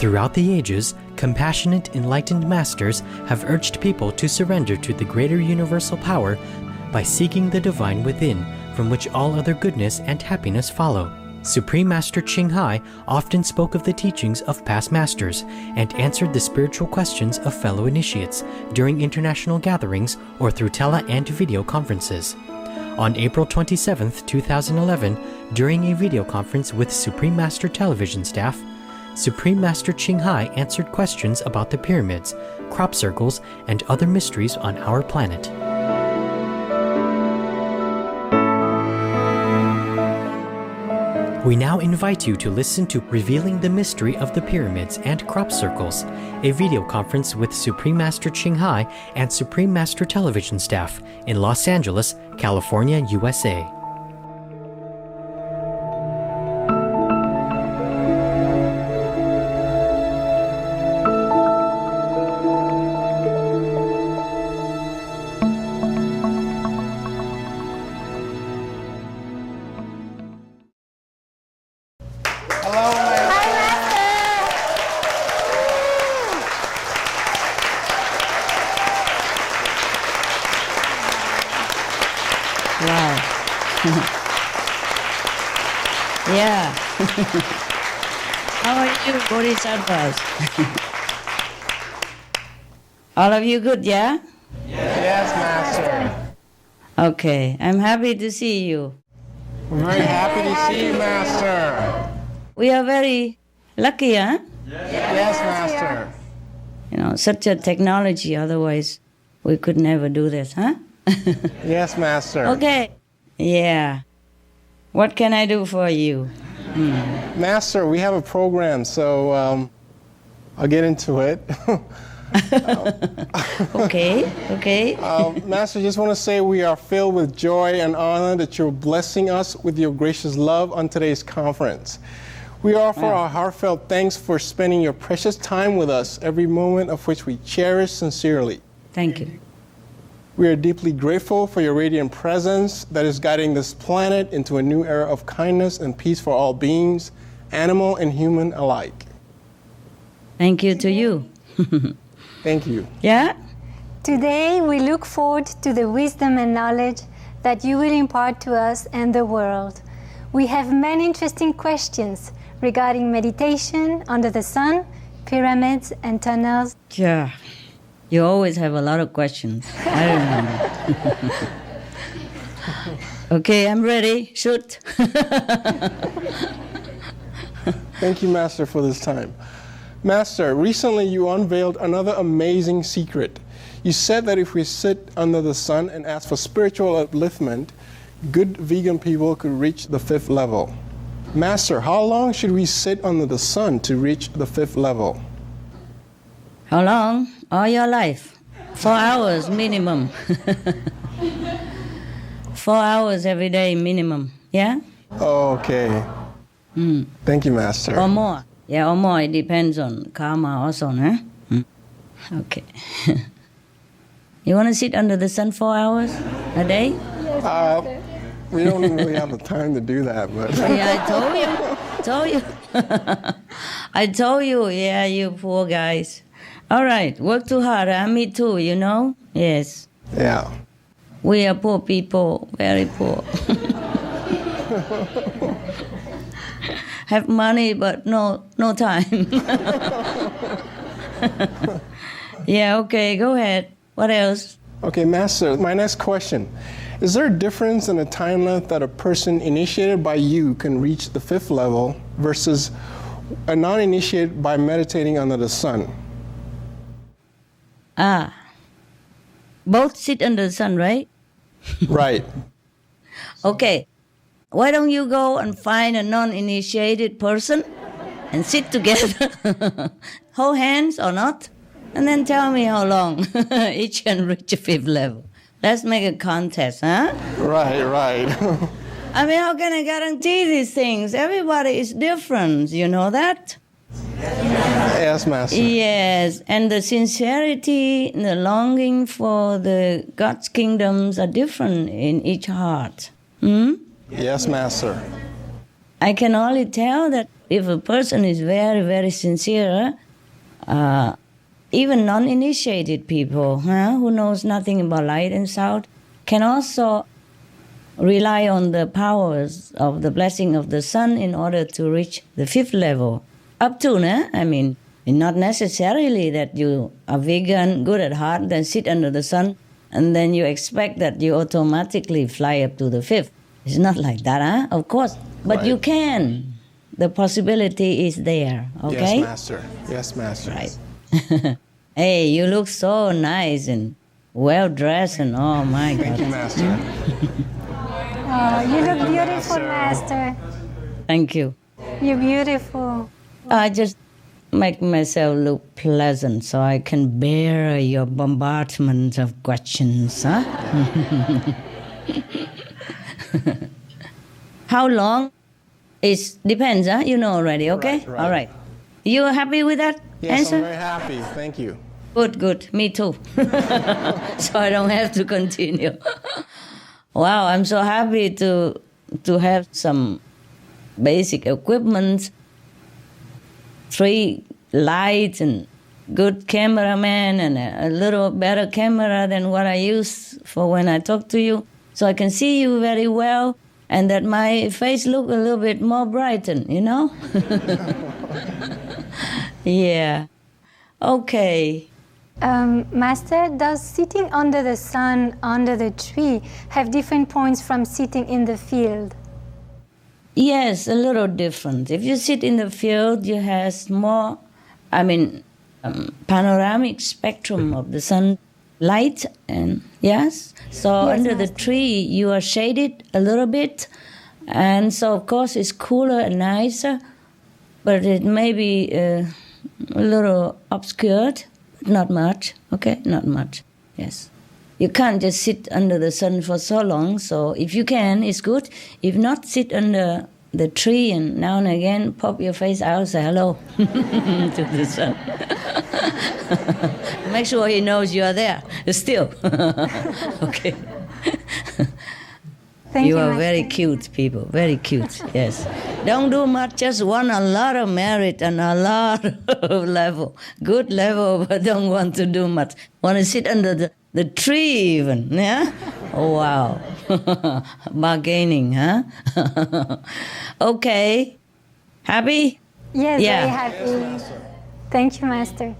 Throughout the ages, compassionate, enlightened masters have urged people to surrender to the greater universal power by seeking the divine within, from which all other goodness and happiness follow. Supreme Master Ching Hai often spoke of the teachings of past masters and answered the spiritual questions of fellow initiates during international gatherings or through tele and video conferences. On April 27, 2011, during a video conference with Supreme Master television staff, Supreme Master Ching Hai answered questions about the pyramids, crop circles, and other mysteries on our planet. We now invite you to listen to Revealing the Mystery of the Pyramids and Crop Circles, a video conference with Supreme Master Ching Hai and Supreme Master television staff in Los Angeles, California, USA. Wow. Yeah. How are you, Bodhisattvas? All of you good, yeah? Yes, Master. Okay, I'm happy to see you. We're very happy to see you, Master. We are very lucky, huh? Yes, Master. You know, such a technology, otherwise we could never do this, huh? Yes, Master. Okay. Yeah. What can I do for you? Master, we have a program, so I'll get into it. Okay. Master, just want to say we are filled with joy and honor that you're blessing us with your gracious love on today's conference. We offer our heartfelt thanks for spending your precious time with us, every moment of which we cherish sincerely. Thank you. We are deeply grateful for your radiant presence that is guiding this planet into a new era of kindness and peace for all beings, animal and human alike. Thank you to you. Thank you. Yeah? Today, we look forward to the wisdom and knowledge that you will impart to us and the world. We have many interesting questions regarding meditation under the sun, pyramids, and tunnels. Yeah. You always have a lot of questions. I remember. Okay, I'm ready. Shoot. Thank you, Master, for this time. Master, recently you unveiled another amazing secret. You said that if we sit under the sun and ask for spiritual upliftment, good vegan people could reach the 5th level. Master, how long should we sit under the sun to reach the 5th level? How long? All your life. 4 hours minimum. 4 hours every day minimum. Yeah? Okay. Thank you, Master. Or more. Yeah, or more. It depends on karma also, huh? Okay. You want to sit under the sun 4 hours a day? We don't really have the time to do that, but... Yeah, I told you. I told you, yeah, you poor guys. All right, work too hard, huh? Me too, you know? Yes. Yeah. We are poor people, very poor. Have money, but no time. Yeah, okay, go ahead. What else? Okay, Master, my next question. Is there a difference in the time length that a person initiated by you can reach the 5th level versus a non-initiated by meditating under the sun? Both sit under the sun, right? Right. Okay. Why don't you go and find a non-initiated person and sit together, hold hands or not, and then tell me how long each can reach the 5th level. Let's make a contest, huh? Right. I mean, how can I guarantee these things? Everybody is different, you know that? Yes, Master. Yes, and the sincerity, the longing for the God's kingdoms are different in each heart. Yes, Master. I can only tell that if a person is very, very sincere, even non-initiated people who knows nothing about light and sound can also rely on the powers of the blessing of the sun in order to reach the 5th level. Up to, I mean, not necessarily that you are vegan, good at heart, then sit under the sun, and then you expect that you automatically fly up to the 5th. It's not like that, of course. But Right. you can. The possibility is there, okay? Yes, Master. Yes, Master. Right. Hey, you look so nice and well-dressed and oh my Thank you, God. Master. Oh, you look beautiful, Master. Thank you. You're beautiful. I just make myself look pleasant so I can bear your bombardment of questions, huh? How long? It depends, huh? You know already, okay? Right, right. All right. You happy with that Yes, answer? I'm very happy. Thank you. Good, good. Me too. So I don't have to continue. Wow, I'm so happy to have some basic equipment, 3 lights and good cameraman and a little better camera than what I use for when I talk to you. So I can see you very well and that my face look a little bit more brightened, you know? Yeah. Okay. Master, does sitting under the sun, under the tree, have different points from sitting in the field? Yes, a little different. If you sit in the field, you have more, panoramic spectrum of the sunlight, and yes. So Yes, under the Master. tree, you are shaded a little bit, and so of course it's cooler and nicer, but it may be a little obscured, not much. Okay, not much. Yes. You can't just sit under the sun for so long, so if you can, it's good. If not, sit under the tree and now and again pop your face out, say hello to the sun. Make sure he knows you are there still. Okay. Thank you, You are Master. very cute people, very cute, yes. Don't do much, just want a lot of merit and a lot of level. Good level, but don't want to do much. Want to sit under the tree even, yeah? Oh, wow. Bargaining, huh? Okay. Happy? Yes, Yeah. very happy. Thank you, Master.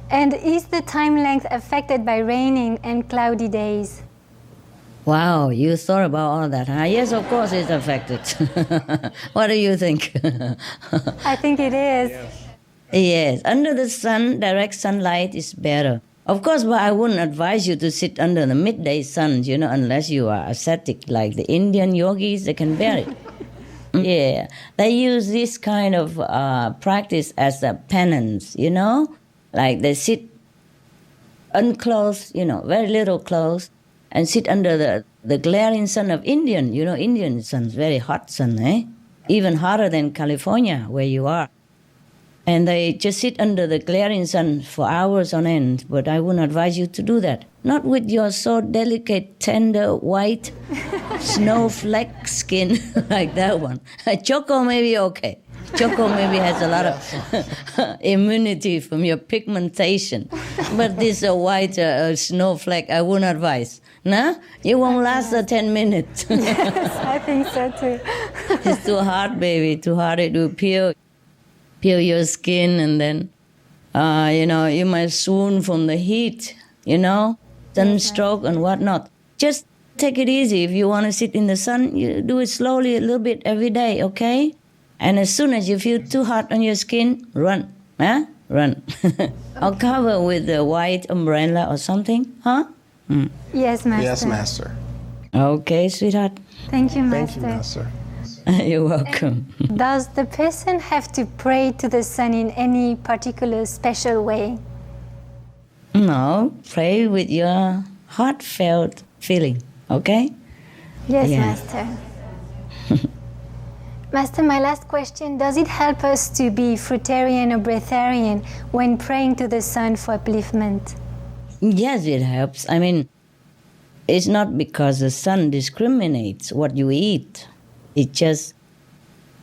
And is the time length affected by raining and cloudy days? Wow, you thought about all that, huh? Yes, of course it's affected. What do you think? I think it is. Yes, under the sun, direct sunlight is better. Of course, but I wouldn't advise you to sit under the midday sun, unless you are ascetic like the Indian yogis, they can bear it. Yeah, they use this kind of practice as a penance, like they sit unclothed, very little clothes, and sit under the glaring sun of Indian. Indian sun's very hot sun, eh? Even hotter than California, where you are. And they just sit under the glaring sun for hours on end, but I wouldn't advise you to do that. Not with your so delicate, tender, white, snowflake skin like that one. Choco may be okay. Choco maybe has a lot of immunity from your pigmentation. But this white snowflake, I wouldn't advise. Nah? You won't last 10 minutes. I think so too. It's too hot, baby. Too hot. It will peel your skin, and then, you might swoon from the heat, sunstroke and whatnot. Just take it easy. If you want to sit in the sun, you do it slowly a little bit every day, okay? And as soon as you feel too hot on your skin, run, huh? Run. Or cover with a white umbrella or something, huh? Yes, Master. Yes, Master. Okay, sweetheart. Thank you, Thank you, Master. Master. You're welcome. Does the person have to pray to the sun in any particular special way? No, pray with your heartfelt feeling, okay? Yes, Yeah. Master. Master, my last question, does it help us to be fruitarian or breatharian when praying to the sun for upliftment? Yes, it helps. It's not because the sun discriminates what you eat. It just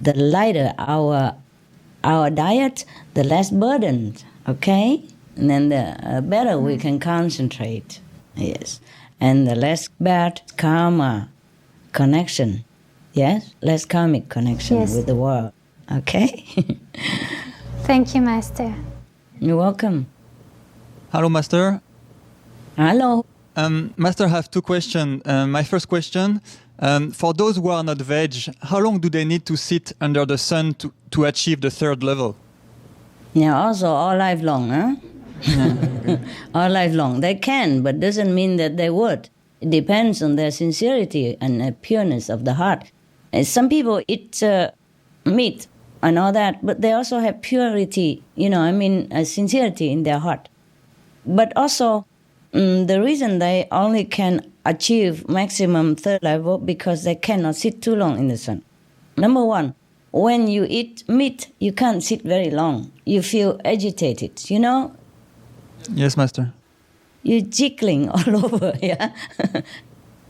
the lighter our diet, the less burdened, okay? And then the better we can concentrate, yes. And the less bad karma connection, yes? Less karmic connection with the world, okay? Thank you, Master. You're welcome. Hello, Master. Hello. Master, I have two questions. My first question, for those who are not veg, how long do they need to sit under the sun to achieve the third level? Yeah, also all life long, huh? All life long. They can, but doesn't mean that they would. It depends on their sincerity and the pureness of the heart. And some people eat meat and all that, but they also have purity, sincerity in their heart. But also, the reason they only can achieve maximum third level because they cannot sit too long in the sun. Number one, when you eat meat, you can't sit very long. You feel agitated, Yes, Master. You're jiggling all over, yeah?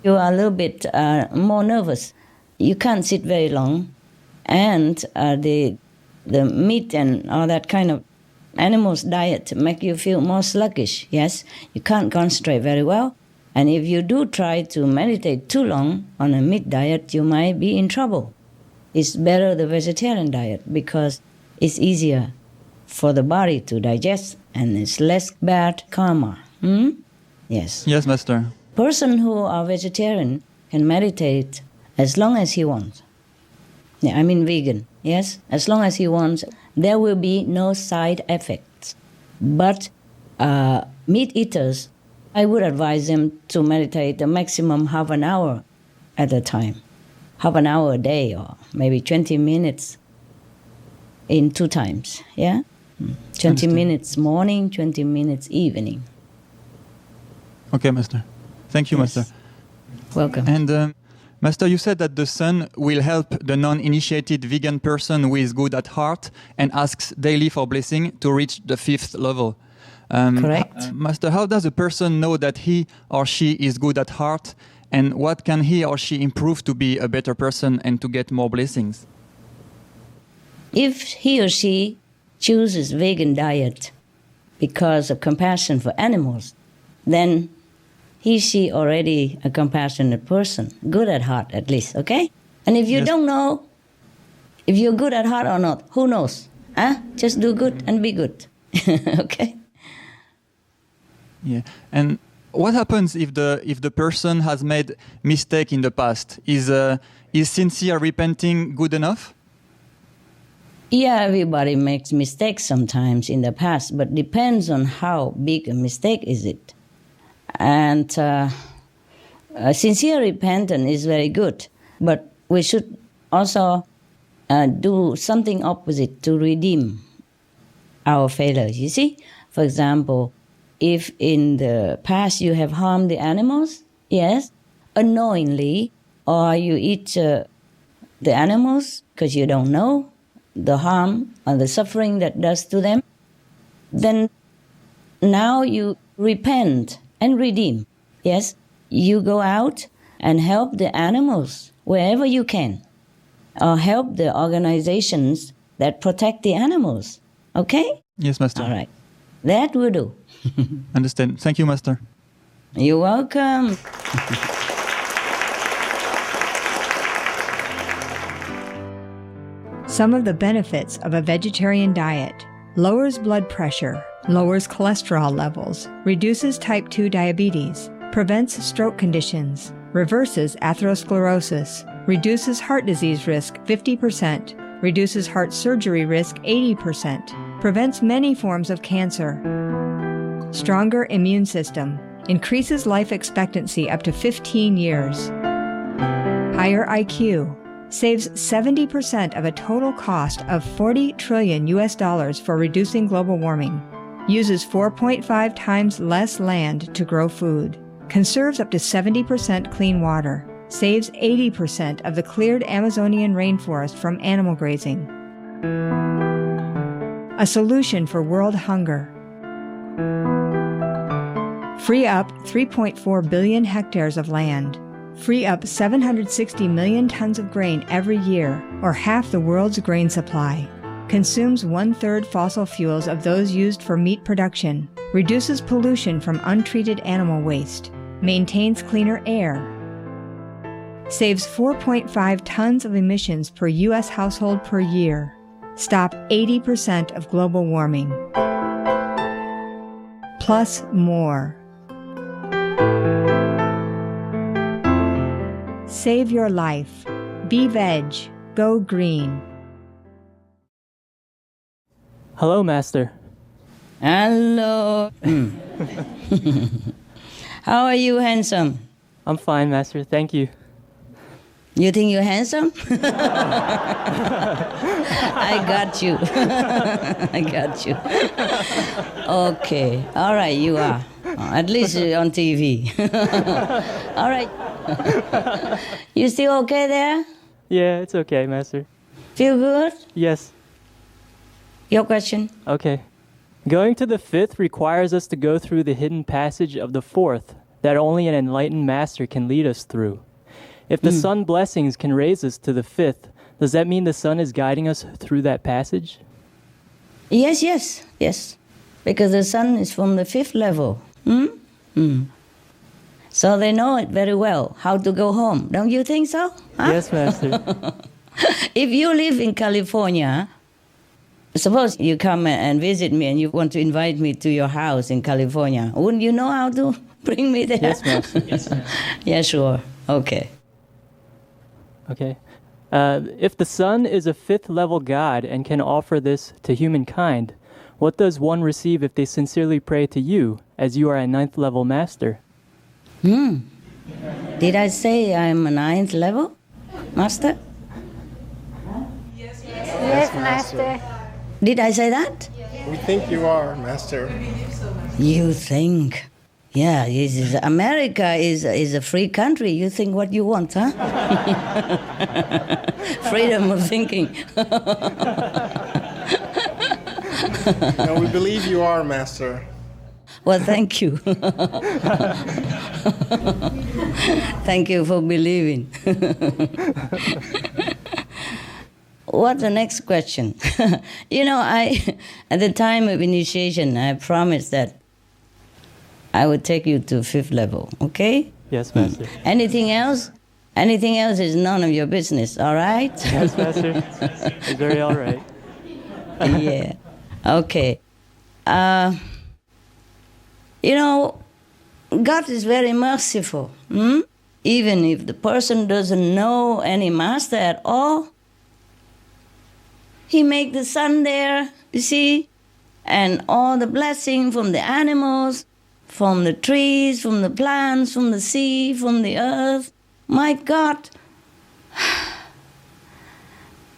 You are a little bit more nervous. You can't sit very long. And the meat and all that kind of animals' diet make you feel more sluggish, yes? You can't concentrate very well. And if you do try to meditate too long on a meat diet, you might be in trouble. It's better the vegetarian diet because it's easier for the body to digest and it's less bad karma. Yes. Yes, Master. Person who are vegetarian can meditate as long as he wants. Yeah, I mean vegan, yes? As long as he wants, there will be no side effects. But meat eaters, I would advise them to meditate a maximum half an hour at a time. Half an hour a day or maybe 20 minutes in 2 times, yeah? 20 minutes morning, 20 minutes evening. Okay, Master. Thank you, Yes. Master. Welcome. And Master, you said that the sun will help the non-initiated vegan person who is good at heart and asks daily for blessing to reach the 5th level. Correct. Master, how does a person know that he or she is good at heart, and what can he or she improve to be a better person and to get more blessings? If he or she chooses vegan diet because of compassion for animals, then she already a compassionate person, good at heart at least, okay? And if you don't know if you're good at heart or not, who knows? Just do good and be good, okay? Yeah. And what happens if the person has made mistake in the past? Is sincere repenting good enough? Yeah, everybody makes mistakes sometimes in the past, but depends on how big a mistake is it. And sincere repentance is very good, but we should also do something opposite to redeem our failures. You see, for example, if in the past you have harmed the animals, yes, unknowingly, or you eat the animals because you don't know the harm or the suffering that does to them, then now you repent and redeem. Yes, you go out and help the animals wherever you can, or help the organizations that protect the animals. Okay? Yes, Master. All right. That will do. Understand. Thank you, Master. You're welcome. Some of the benefits of a vegetarian diet: lowers blood pressure, lowers cholesterol levels, reduces type 2 diabetes, prevents stroke conditions, reverses atherosclerosis, reduces heart disease risk 50%, reduces heart surgery risk 80%, prevents many forms of cancer, stronger immune system, increases life expectancy up to 15 years, higher IQ, saves 70% of a total cost of $40 trillion for reducing global warming, uses 4.5 times less land to grow food, conserves up to 70% clean water, saves 80% of the cleared Amazonian rainforest from animal grazing. A solution for world hunger. Free up 3.4 billion hectares of land. free up 760 million tons of grain every year, or half the world's grain supply. Consumes 1/3 fossil fuels of those used for meat production, reduces pollution from untreated animal waste, maintains cleaner air, saves 4.5 tons of emissions per U.S. household per year, stop 80% of global warming, plus more. Save your life. Be veg. Go green. Hello, Master. Hello. How are you, handsome? I'm fine, Master. Thank you. You think you're handsome? I got you. I got you. Okay. All right, you are. At least on TV. All right. You still okay there? Yeah, it's okay, Master. Feel good? Yes. Your question? Okay. Going to the fifth requires us to go through the hidden passage of the fourth that only an enlightened Master can lead us through. If the sun blessings can raise us to the fifth, does that mean the sun is guiding us through that passage? Yes. Because the sun is from the fifth level. So they know it very well, how to go home. Don't you think so? Huh? Yes, Master. If you live in California, suppose you come and visit me and you want to invite me to your house in California, wouldn't you know how to bring me there? Yes, Master. Yes, Master. Yeah, sure. Okay. Okay. If the sun is a fifth level God and can offer this to humankind, what does one receive if they sincerely pray to you, as you are a ninth level Master? Did I say I'm a ninth level Master? Yes, Master. Did I say that? We think you are, Master. You think? Yeah, America is a free country. You think what you want, huh? Freedom of thinking. No, we believe you are, Master. Well, thank you. Thank you for believing. What's the next question? At the time of initiation, I promised that I would take you to fifth level, okay? Yes, Master. Anything else? Anything else is none of your business, all right? Yes, Master. It's very all right. Yeah. Okay. God is very merciful. Even if the person doesn't know any master at all, He make the sun there, you see, and all the blessing from the animals, from the trees, from the plants, from the sea, from the earth. My God.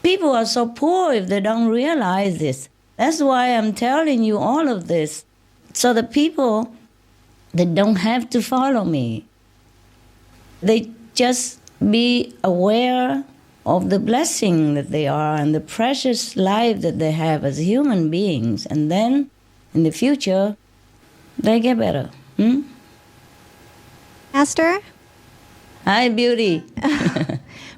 People are so poor if they don't realize this. That's why I'm telling you all of this. So the people, they don't have to follow me. They just be aware of the blessing that they are and the precious life that they have as human beings. And then, in the future, they get better. Master? Hi, Beauty.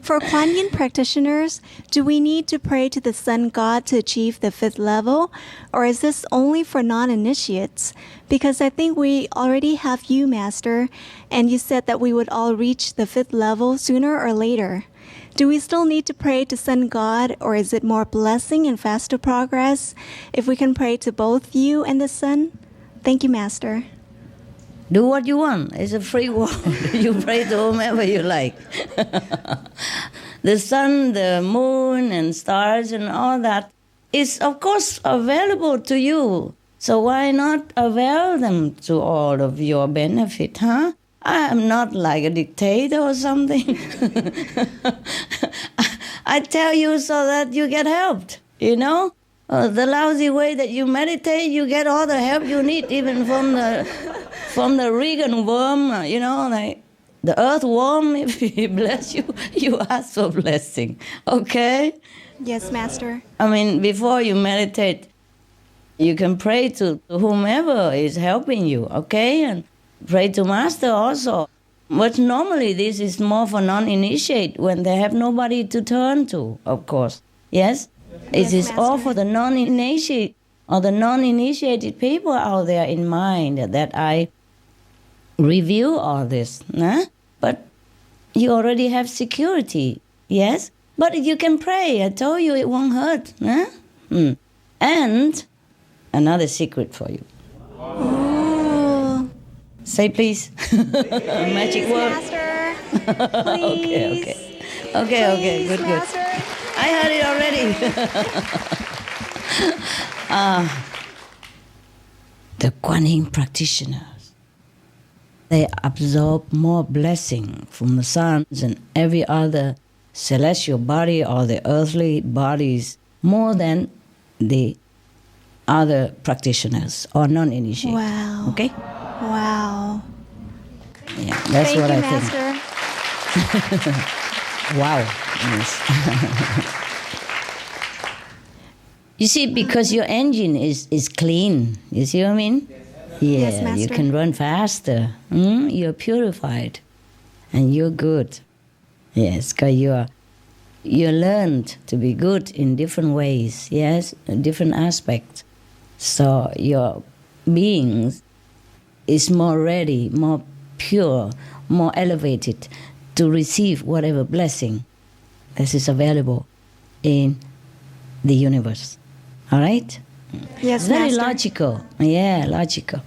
For Kuan Yin practitioners, do we need to pray to the sun god to achieve the fifth level? Or is this only for non-initiates? Because I think we already have you, Master, and you said that we would all reach the fifth level sooner or later. Do we still need to pray to sun god, or is it more blessing and faster progress if we can pray to both you and the sun? Thank you, Master. Do what you want. It's a free world. You pray to whomever you like. The sun, the moon, and stars and all that is, of course, available to you. So why not avail them to all of your benefit, huh? I am not like a dictator or something. I tell you so that you get helped, you know? The lousy way that you meditate, you get all the help you need, even from the Regan worm, like the earthworm. If he bless you, you ask for blessing, okay? Yes, Master. I mean, before you meditate, you can pray to whomever is helping you, okay? And pray to Master also. But normally this is more for non-initiate when they have nobody to turn to, of course. Yes? It is all for the non-initiate or the non-initiated people out there in mind that I review all this. Huh? But you already have security. Yes? But you can pray. I told you it won't hurt. Huh? And another secret for you. Ooh. Say please. Magic word. Master. Please. Okay, good. Master. I heard it already. The Kuan Yin practitioners, they absorb more blessing from the suns and every other celestial body or the earthly bodies more than the other practitioners or non-initiated. Wow. Okay? Wow. Yeah, that's what I Master. think. Wow. Yes. You see, because your engine is clean. You see what I mean? Yeah, Yes, Master. you can run faster. You're purified. And you're good. Yes, because you learned to be good in different ways, yes, in different aspects. So your beings is more ready, more pure, more elevated to receive whatever blessing that is available in the universe. All right? Yes, Very Master. logical. Yeah, logical.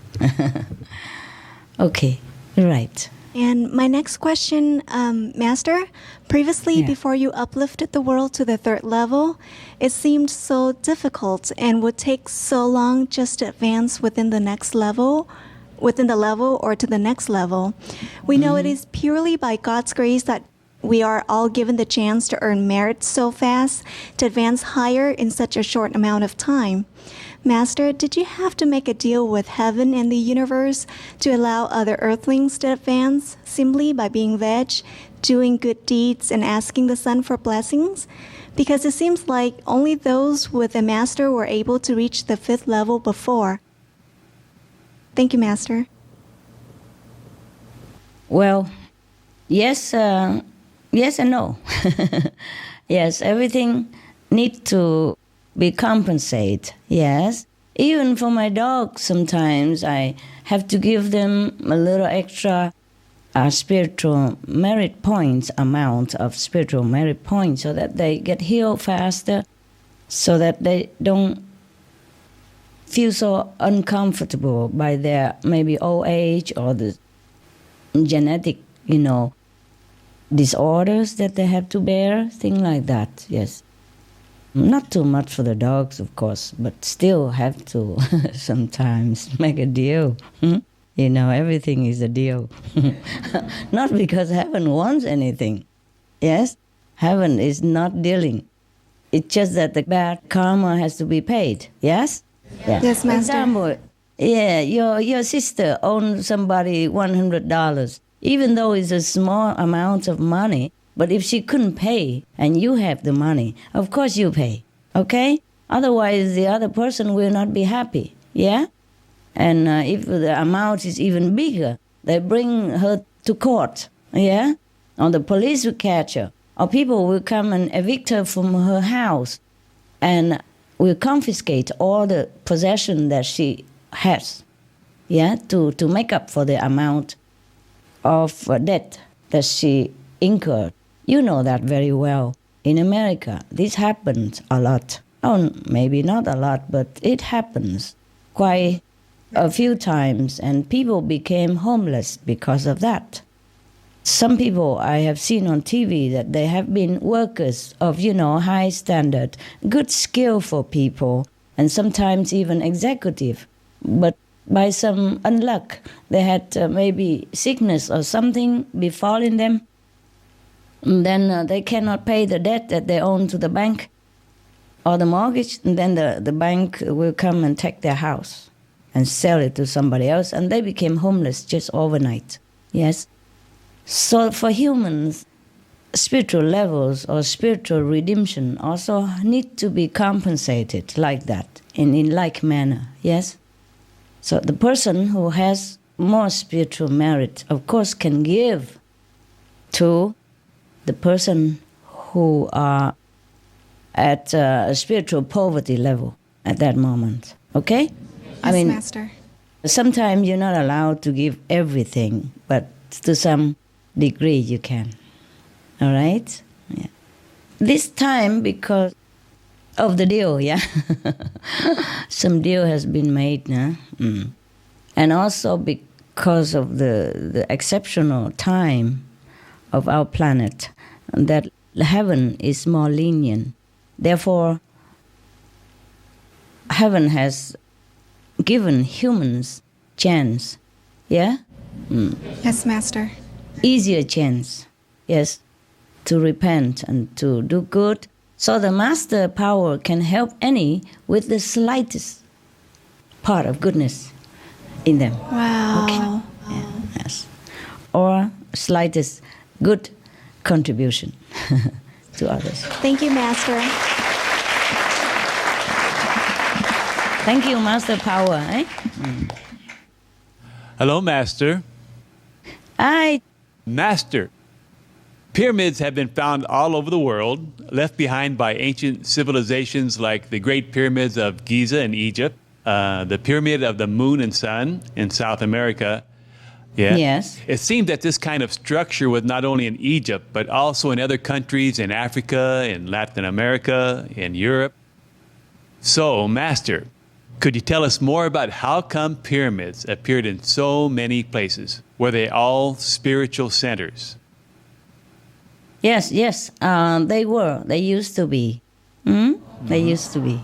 Okay, right. And my next question, Master, previously Yeah. before you uplifted the world to the third level, it seemed so difficult and would take so long just to advance within the level or to the next level. We know it is purely by God's grace that we are all given the chance to earn merit so fast to advance higher in such a short amount of time. Master, did you have to make a deal with heaven and the universe to allow other earthlings to advance simply by being veg, doing good deeds, and asking the sun for blessings? Because it seems like only those with a master were able to reach the fifth level before. Thank you, Master. Well, yes and no. Yes, everything needs to be compensated. Yes, even for my dogs, sometimes I have to give them a little extra spiritual merit points, amount of spiritual merit points, so that they get healed faster, so that they don't feel so uncomfortable by their maybe old age or the genetic, disorders that they have to bear, things like that. Yes. Not too much for the dogs, of course, but still have to sometimes make a deal. Everything is a deal. Not because heaven wants anything. Yes? Heaven is not dealing. It's just that the bad karma has to be paid. Yes? Yeah. Yes, For Master. example, your sister owed somebody $100, even though it's a small amount of money. But if she couldn't pay and you have the money, of course you pay, okay? Otherwise, the other person will not be happy, yeah? And if the amount is even bigger, they bring her to court, yeah? Or the police will catch her, or people will come and evict her from her house and will confiscate all the possession that she has, yeah? To make up for the amount of debt that she incurred. You know that very well. In America, this happens a lot. Oh, maybe not a lot, but it happens quite a few times, and people became homeless because of that. Some people I have seen on TV that they have been workers of, high standard, good skillful people, and sometimes even executive. But by some unluck, they had maybe sickness or something befalling them. And then they cannot pay the debt that they own to the bank or the mortgage, and then the bank will come and take their house and sell it to somebody else, and they became homeless just overnight. Yes? So for humans, spiritual levels or spiritual redemption also need to be compensated like that, in like manner. Yes? So the person who has more spiritual merit, of course, can give to the person who are at a spiritual poverty level at that moment. Okay? Yes, Master. Sometimes you're not allowed to give everything, but to some degree you can. All right? Yeah. This time, because of the deal, yeah? Some deal has been made, now. And also because of the exceptional time of our planet, that heaven is more lenient. Therefore, heaven has given humans chance, yeah? Yes, Master. Easier chance, yes, to repent and to do good. So the master power can help any with the slightest part of goodness in them. Wow. Okay. Yeah, yes. Or slightest good contribution to others. Thank you, Master. Thank you, Master Power. Eh? Hello, Master. Master, pyramids have been found all over the world, left behind by ancient civilizations like the Great Pyramids of Giza in Egypt, the Pyramid of the Moon and Sun in South America. Yeah. Yes. It seemed that this kind of structure was not only in Egypt, but also in other countries in Africa, in Latin America, in Europe. So, Master, could you tell us more about how come pyramids appeared in so many places? Were they all spiritual centers? Yes, they were. They used to be. They used to be.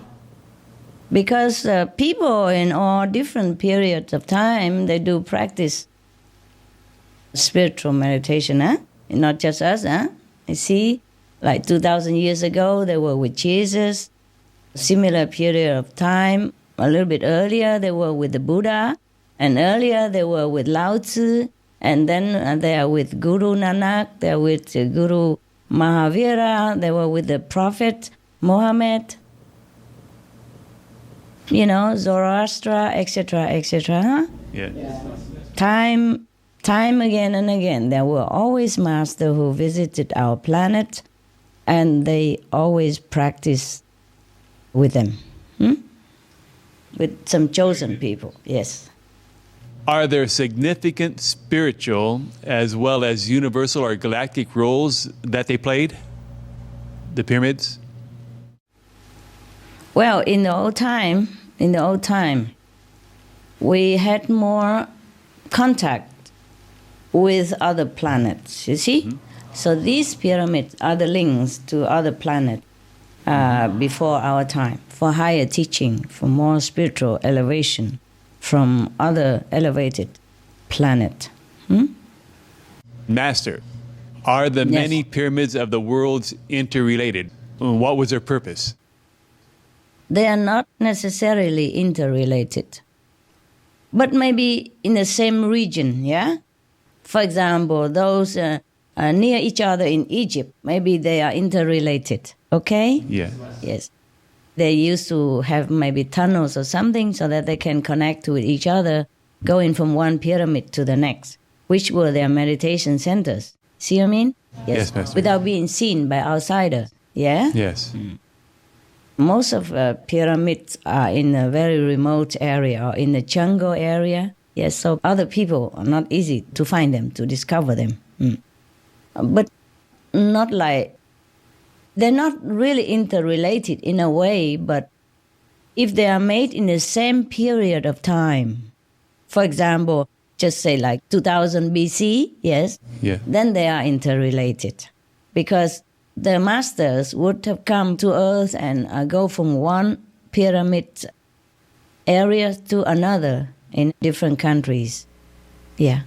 Because people in all different periods of time, they do practice spiritual meditation, not just us. You see, like 2,000 years ago, they were with Jesus. Similar period of time, a little bit earlier, they were with the Buddha. And earlier, they were with Lao Tzu. And then they are with Guru Nanak. They are with Guru Mahavira. They were with the Prophet Muhammad. You know, Zoroaster, etc., etc. Yeah. Time again and again, there were always masters who visited our planet, and they always practiced with them, with some chosen people. Yes. Are there significant spiritual as well as universal or galactic roles that they played? The pyramids? Well, in the old time, we had more contact with other planets, you see? So these pyramids are the links to other planets before our time, for higher teaching, for more spiritual elevation from other elevated planet. Master, are the many pyramids of the worlds interrelated? What was their purpose? They are not necessarily interrelated, but maybe in the same region, yeah? For example, those near each other in Egypt, maybe they are interrelated, okay? Yeah. Yes. They used to have maybe tunnels or something so that they can connect to each other, going from one pyramid to the next, which were their meditation centers. See what I mean? Yes, Master. Without being seen by outsiders, yeah? Yes. Most of pyramids are in a very remote area or in the jungle area. Yes, so other people are not easy to find them, to discover them. But not like, they're not really interrelated in a way, but if they are made in the same period of time, for example, just say like 2000 BC, yes, then they are interrelated. Because the masters would have come to Earth and go from one pyramid area to another in different countries. Yeah,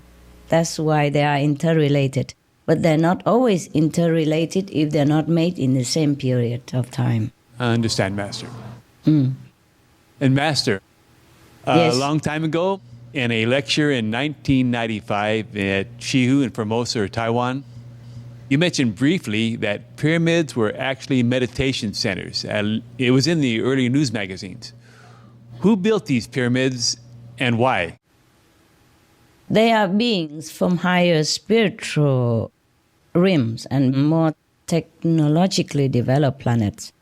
that's why they are interrelated. But they're not always interrelated if they're not made in the same period of time. I understand, Master. And Master, a long time ago, in a lecture in 1995 at Shihu in Formosa, Taiwan, you mentioned briefly that pyramids were actually meditation centers. It was in the early news magazines. Who built these pyramids and why? They are beings from higher spiritual realms and more technologically developed planets.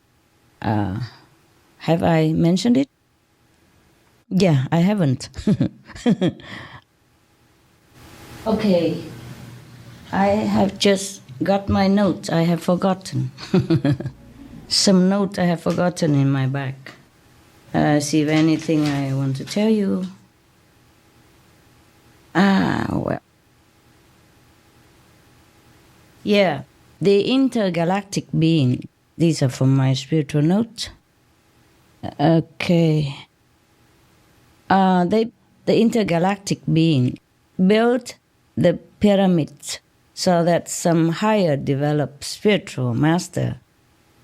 Have I mentioned it? Yeah, I haven't. Okay. I have just got my notes. I have forgotten. Some note I have forgotten in my bag. See if anything I want to tell you. Well. Yeah, the intergalactic being. These are from my spiritual notes. Okay. The intergalactic being built the pyramids so that some higher developed spiritual master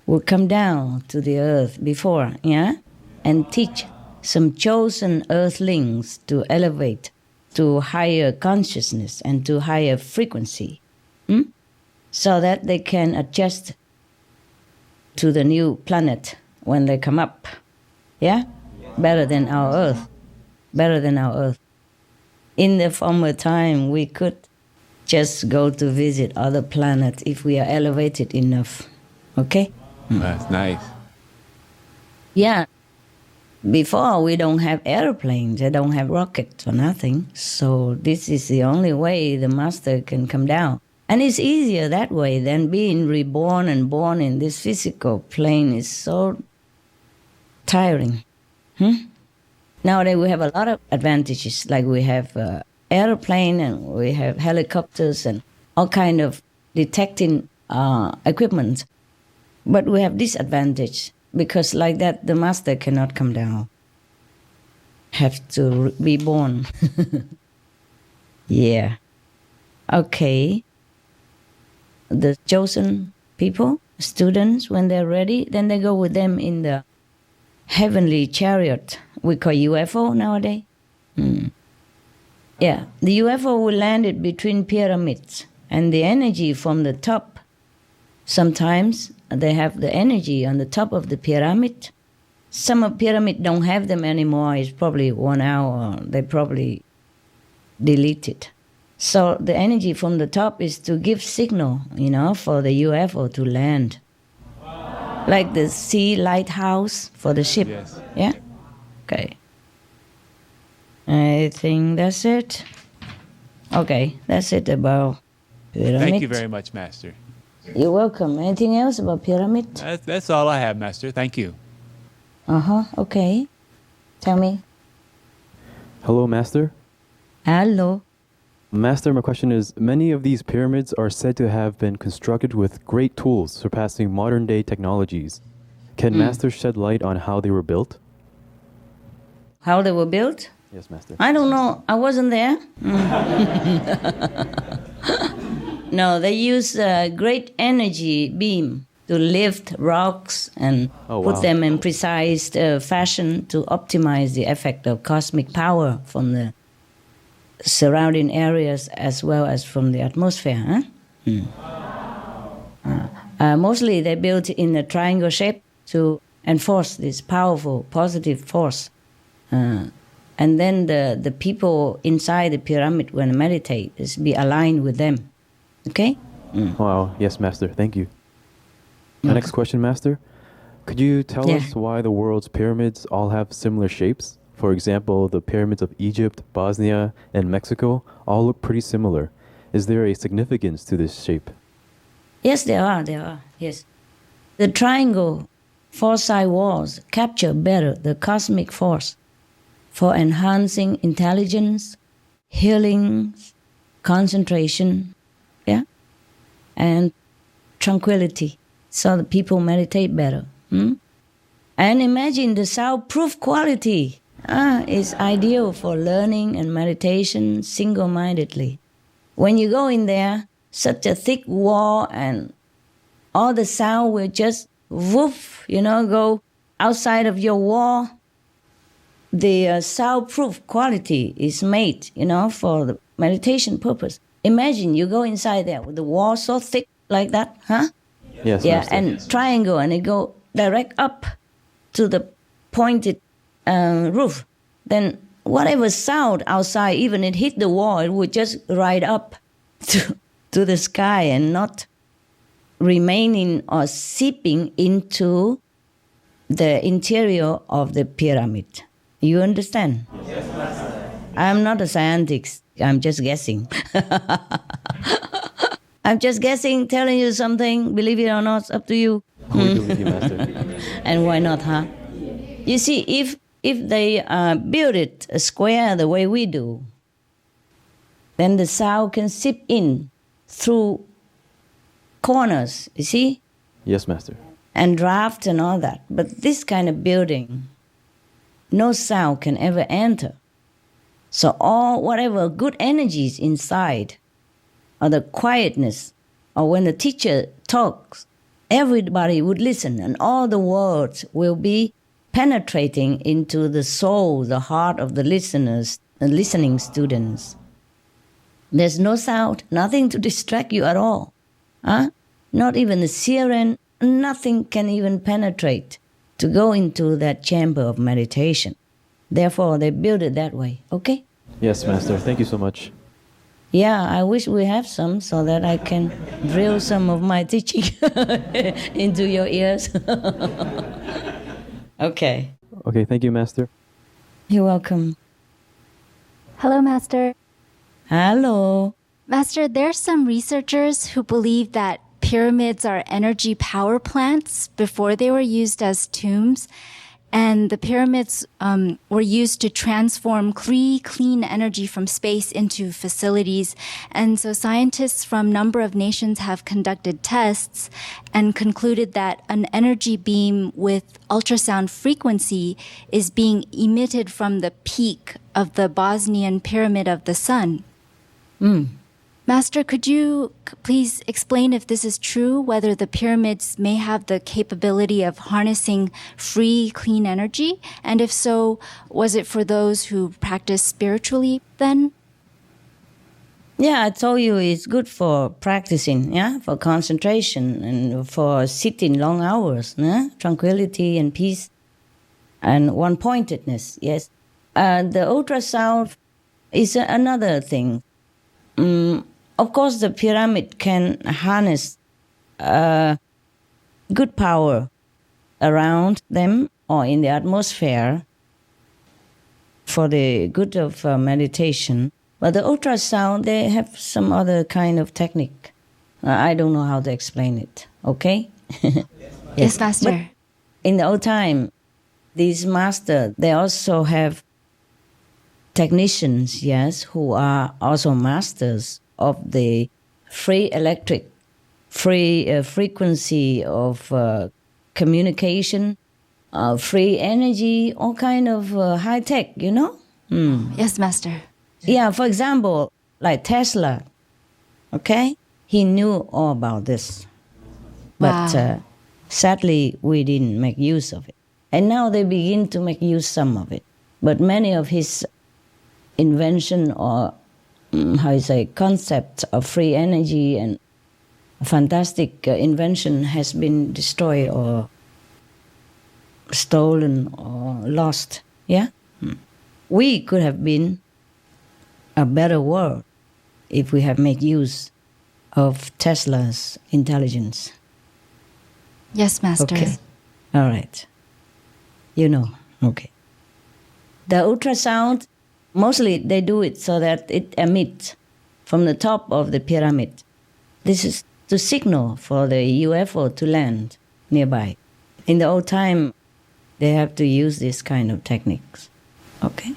would come down to the earth before, yeah, and teach some chosen earthlings to elevate to higher consciousness and to higher frequency, so that they can adjust to the new planet when they come up, yeah, better than our earth, better than our earth. In the former time, we could just go to visit other planets if we are elevated enough. Okay? That's nice. Yeah. Before, we don't have airplanes, they don't have rockets or nothing. So this is the only way the master can come down. And it's easier that way than being reborn and born in this physical plane is so tiring. Nowadays, we have a lot of advantages, like we have airplane and we have helicopters and all kind of detecting equipment. But we have disadvantage because like that, the master cannot come down. Have to be born. Yeah. Okay. The chosen people, students, when they're ready, then they go with them in the heavenly chariot. We call UFO nowadays. Yeah, the UFO will land it between pyramids, and the energy from the top. Sometimes they have the energy on the top of the pyramid. Some of pyramid don't have them anymore. It's probably 1 hour. They probably delete it. So the energy from the top is to give signal, for the UFO to land. Like the sea lighthouse for the ship. Yes. Yeah? Okay. I think that's it. Okay, that's it about pyramid. Thank you very much, Master. You're welcome. Anything else about pyramid? That's all I have, Master. Thank you. Okay. Tell me. Hello, Master. Hello. Master, my question is, many of these pyramids are said to have been constructed with great tools surpassing modern-day technologies. Can Master shed light on how they were built? How they were built? Yes, Master. I don't know. I wasn't there. No, they use a great energy beam to lift rocks and put them in precise fashion to optimize the effect of cosmic power from the surrounding areas as well as from the atmosphere. Mostly they built in a triangle shape to enforce this powerful positive force. And then the people inside the pyramid when meditate is be aligned with them. Okay? Wow. Yes, Master. Thank you. My next question, Master. Could you tell us why the world's pyramids all have similar shapes? For example, the pyramids of Egypt, Bosnia, and Mexico all look pretty similar. Is there a significance to this shape? Yes, there are, yes. The triangle four-side walls capture better the cosmic force for enhancing intelligence, healing, concentration, and tranquility, so the people meditate better. And imagine the soundproof quality is ideal for learning and meditation single-mindedly. When you go in there, such a thick wall and all the sound will just woof, go outside of your wall. The soundproof quality is made, for the meditation purpose. Imagine you go inside there with the wall so thick like that, Yes, yeah, Master. and triangle, and it go direct up to the pointed roof. Then whatever sound outside, even it hit the wall, it would just ride up to the sky and not remaining or seeping into the interior of the pyramid. You understand? Yes, Master. I'm not a scientist. I'm just guessing. I'm just guessing, telling you something. Believe it or not, it's up to you. We believe you, Master. And why not, huh? You see, if they build it a square the way we do, then the sound can seep in through corners, you see? Yes, Master. And draft and all that. But this kind of building, no sound can ever enter. So all whatever good energies inside, or the quietness, or when the teacher talks, everybody would listen, and all the words will be penetrating into the soul, the heart of the listeners, the listening students. There's no sound, nothing to distract you at all. Huh? Not even the siren, nothing can even penetrate to go into that chamber of meditation. Therefore, they build it that way, okay? Yes, Master. Thank you so much. Yeah, I wish we have some so that I can drill some of my teaching into your ears. Okay. Okay, thank you, Master. You're welcome. Hello, Master. Hello. Master, there's some researchers who believe that pyramids are energy power plants before they were used as tombs. And the pyramids were used to transform clean energy from space into facilities. And so scientists from a number of nations have conducted tests and concluded that an energy beam with ultrasound frequency is being emitted from the peak of the Bosnian Pyramid of the Sun. Master, could you please explain if this is true, whether the pyramids may have the capability of harnessing free, clean energy? And if so, was it for those who practice spiritually then? Yeah, I told you it's good for practicing, yeah, for concentration and for sitting long hours, yeah? Tranquility and peace and one-pointedness, yes. The ultrasound is another thing. Of course, the pyramid can harness good power around them or in the atmosphere for the good of meditation. But the ultrasound, they have some other kind of technique. I don't know how to explain it, okay? Yes, Master. But in the old time, these masters, they also have technicians, yes, who are also masters of the free electric, free frequency of communication, free energy, all kind of high tech, you know? Yes, Master. Yeah, for example, like Tesla, okay? He knew all about this. But sadly, we didn't make use of it. And now they begin to make use some of it. But many of his invention or concept of free energy and fantastic invention has been destroyed or stolen or lost. Yeah? We could have been a better world if we have made use of Tesla's intelligence. Yes, Master. Okay. All right. You know. Okay. The ultrasound, mostly they do it so that it emits from the top of the pyramid. This is to signal for the UFO to land nearby. In the old time, they have to use this kind of techniques. Okay?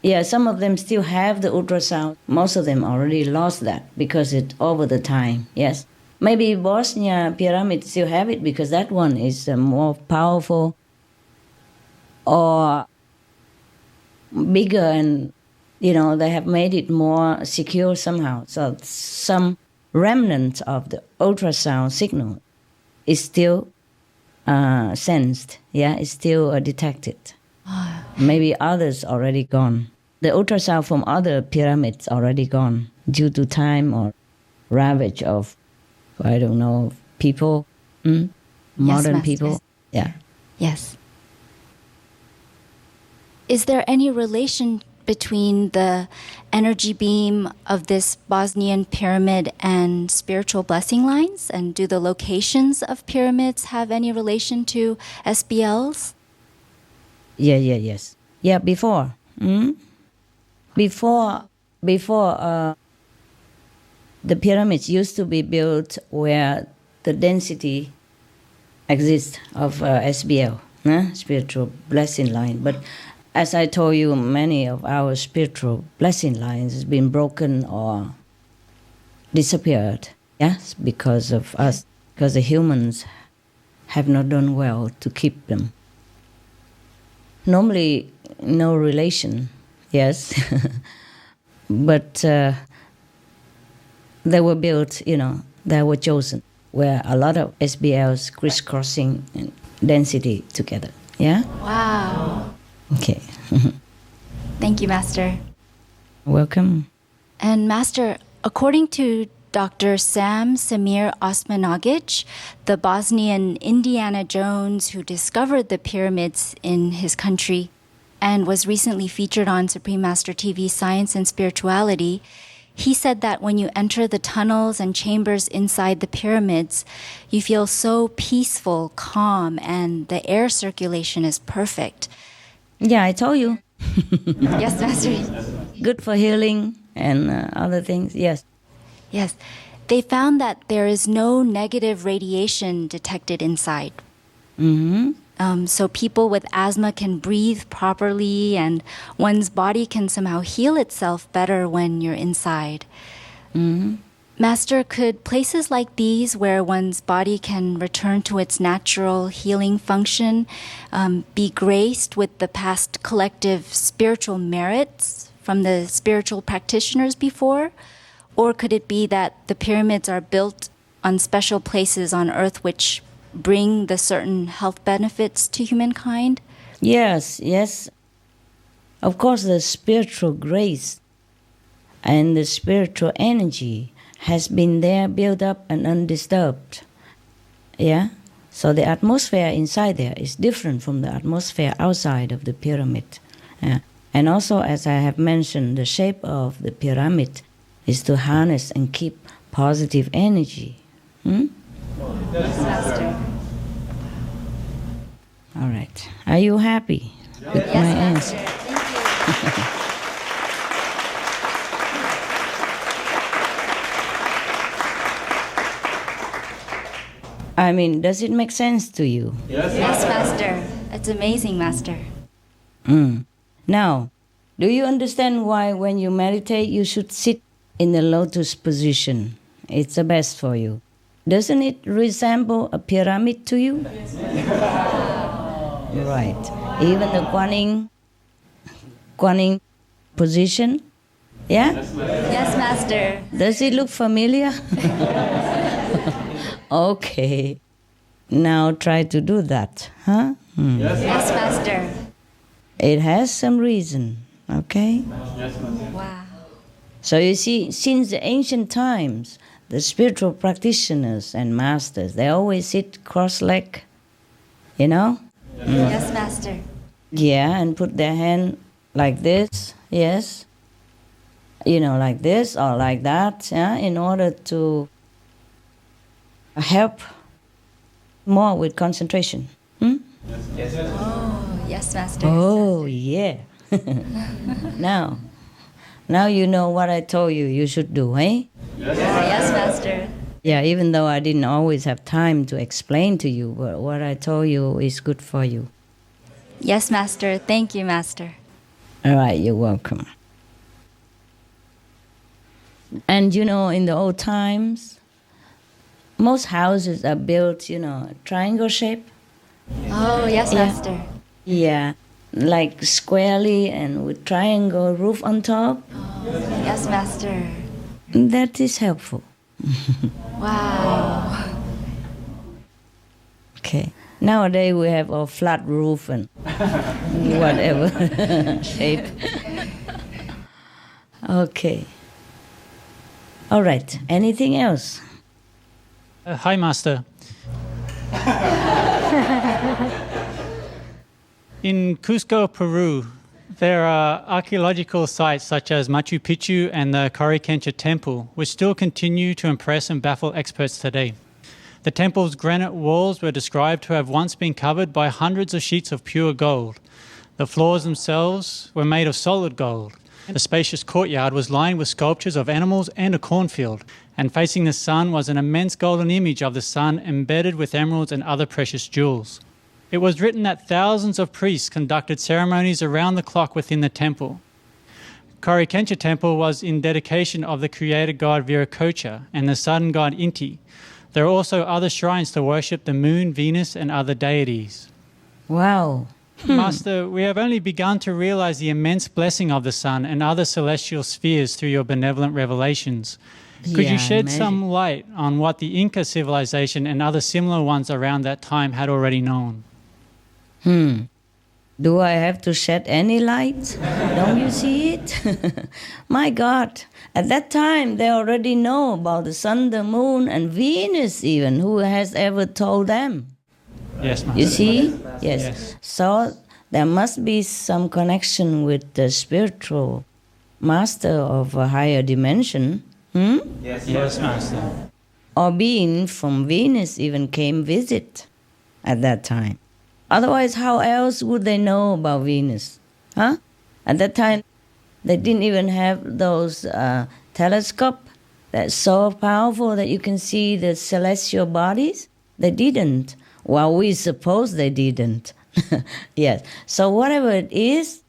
Yeah, some of them still have the ultrasound. Most of them already lost that because it's over the time, yes. Maybe Bosnia pyramid still have it because that one is more powerful or bigger and, you know, they have made it more secure somehow. So some remnant of the ultrasound signal is still sensed, yeah, it's still detected. Maybe others already gone. The ultrasound from other pyramids already gone due to time or ravage of, I don't know, people, modern Master. people. Yeah. Yes. is there any relation between the energy beam of this Bosnian pyramid and spiritual blessing lines? And do the locations of pyramids have any relation to SBLs? Yes. Yeah, before. Before the pyramids used to be built where the density exists of SBL, spiritual blessing line. But as I told you, many of our spiritual blessing lines has been broken or disappeared. Yes, because of us, because the humans have not done well to keep them. Normally, no relation, yes, but they were built, they were chosen, where a lot of SBLs crisscrossing density together, yeah? Wow. Okay. Thank you, Master. Welcome. And Master, according to Dr. Sam Samir Osmanagic, the Bosnian Indiana Jones who discovered the pyramids in his country and was recently featured on Supreme Master TV Science and Spirituality, he said that when you enter the tunnels and chambers inside the pyramids, you feel so peaceful, calm, and the air circulation is perfect. Yeah, I told you. Yes, Master. Good for healing and other things, yes. Yes. They found that there is no negative radiation detected inside. So people with asthma can breathe properly, and one's body can somehow heal itself better when you're inside. Master, could places like these where one's body can return to its natural healing function be graced with the past collective spiritual merits from the spiritual practitioners before? Or could it be that the pyramids are built on special places on Earth which bring the certain health benefits to humankind? Yes. Of course, the spiritual grace and the spiritual energy has been there, built up and undisturbed. Yeah? So the atmosphere inside there is different from the atmosphere outside of the pyramid. Yeah. And also, as I have mentioned, the shape of the pyramid is to harness and keep positive energy. Yes, Master. All right. Are you happy with my answer? Thank you. I mean, does it make sense to you? Yes, Master. It's amazing, Master. Now, do you understand why when you meditate you should sit in the lotus position? It's the best for you. Doesn't it resemble a pyramid to you? Right. Even the Guanyin position? Yeah? Yes, Master. Does it look familiar? Okay. Now try to do that, huh? Yes, Master. It has some reason, okay? Wow. So you see, since the ancient times, the spiritual practitioners and masters, they always sit cross-legged, Yes, Master. Yeah, and put their hand like this, yes. Like this or like that, yeah, in order to help more with concentration. Oh, yes, Master. Oh, yeah. Now you know what I told you you should do, eh? Yes, Master. Yeah, even though I didn't always have time to explain to you, but what I told you is good for you. Yes, Master. Thank you, Master. All right, you're welcome. And in the old times, most houses are built, triangle shape. Oh, yes, Master. Yeah, like squarely and with triangle roof on top. Oh, yes, Master. That is helpful. Wow. Okay. Nowadays we have a flat roof and whatever shape. Okay. All right. Anything else? Hi, Master. In Cusco, Peru, There are archaeological sites such as Machu Picchu and the Coricancha Temple, which still continue to impress and baffle experts today. The temple's granite walls were described to have once been covered by hundreds of sheets of pure gold. The floors themselves were made of solid gold. The spacious courtyard was lined with sculptures of animals and a cornfield, and facing the sun was an immense golden image of the sun embedded with emeralds and other precious jewels. It was written that thousands of priests conducted ceremonies around the clock within the temple. Coricancha Temple was in dedication of the creator god Viracocha and the sun god Inti. There are also other shrines to worship the moon, Venus, and other deities. Wow. Master, we have only begun to realize the immense blessing of the sun and other celestial spheres through your benevolent revelations. Could you shed some light on what the Inca civilization and other similar ones around that time had already known? Do I have to shed any light? Don't you see it? My God, at that time they already know about the sun, the moon, and Venus even. Who has ever told them? Yes, Master. You see? Yes. So there must be some connection with the spiritual master of a higher dimension. Yes, Master. Or being from Venus even came visit at that time. Otherwise, how else would they know about Venus? At that time, they didn't even have those telescope that's so powerful that you can see the celestial bodies. They didn't. Well, we suppose they didn't. Yes. So whatever it is,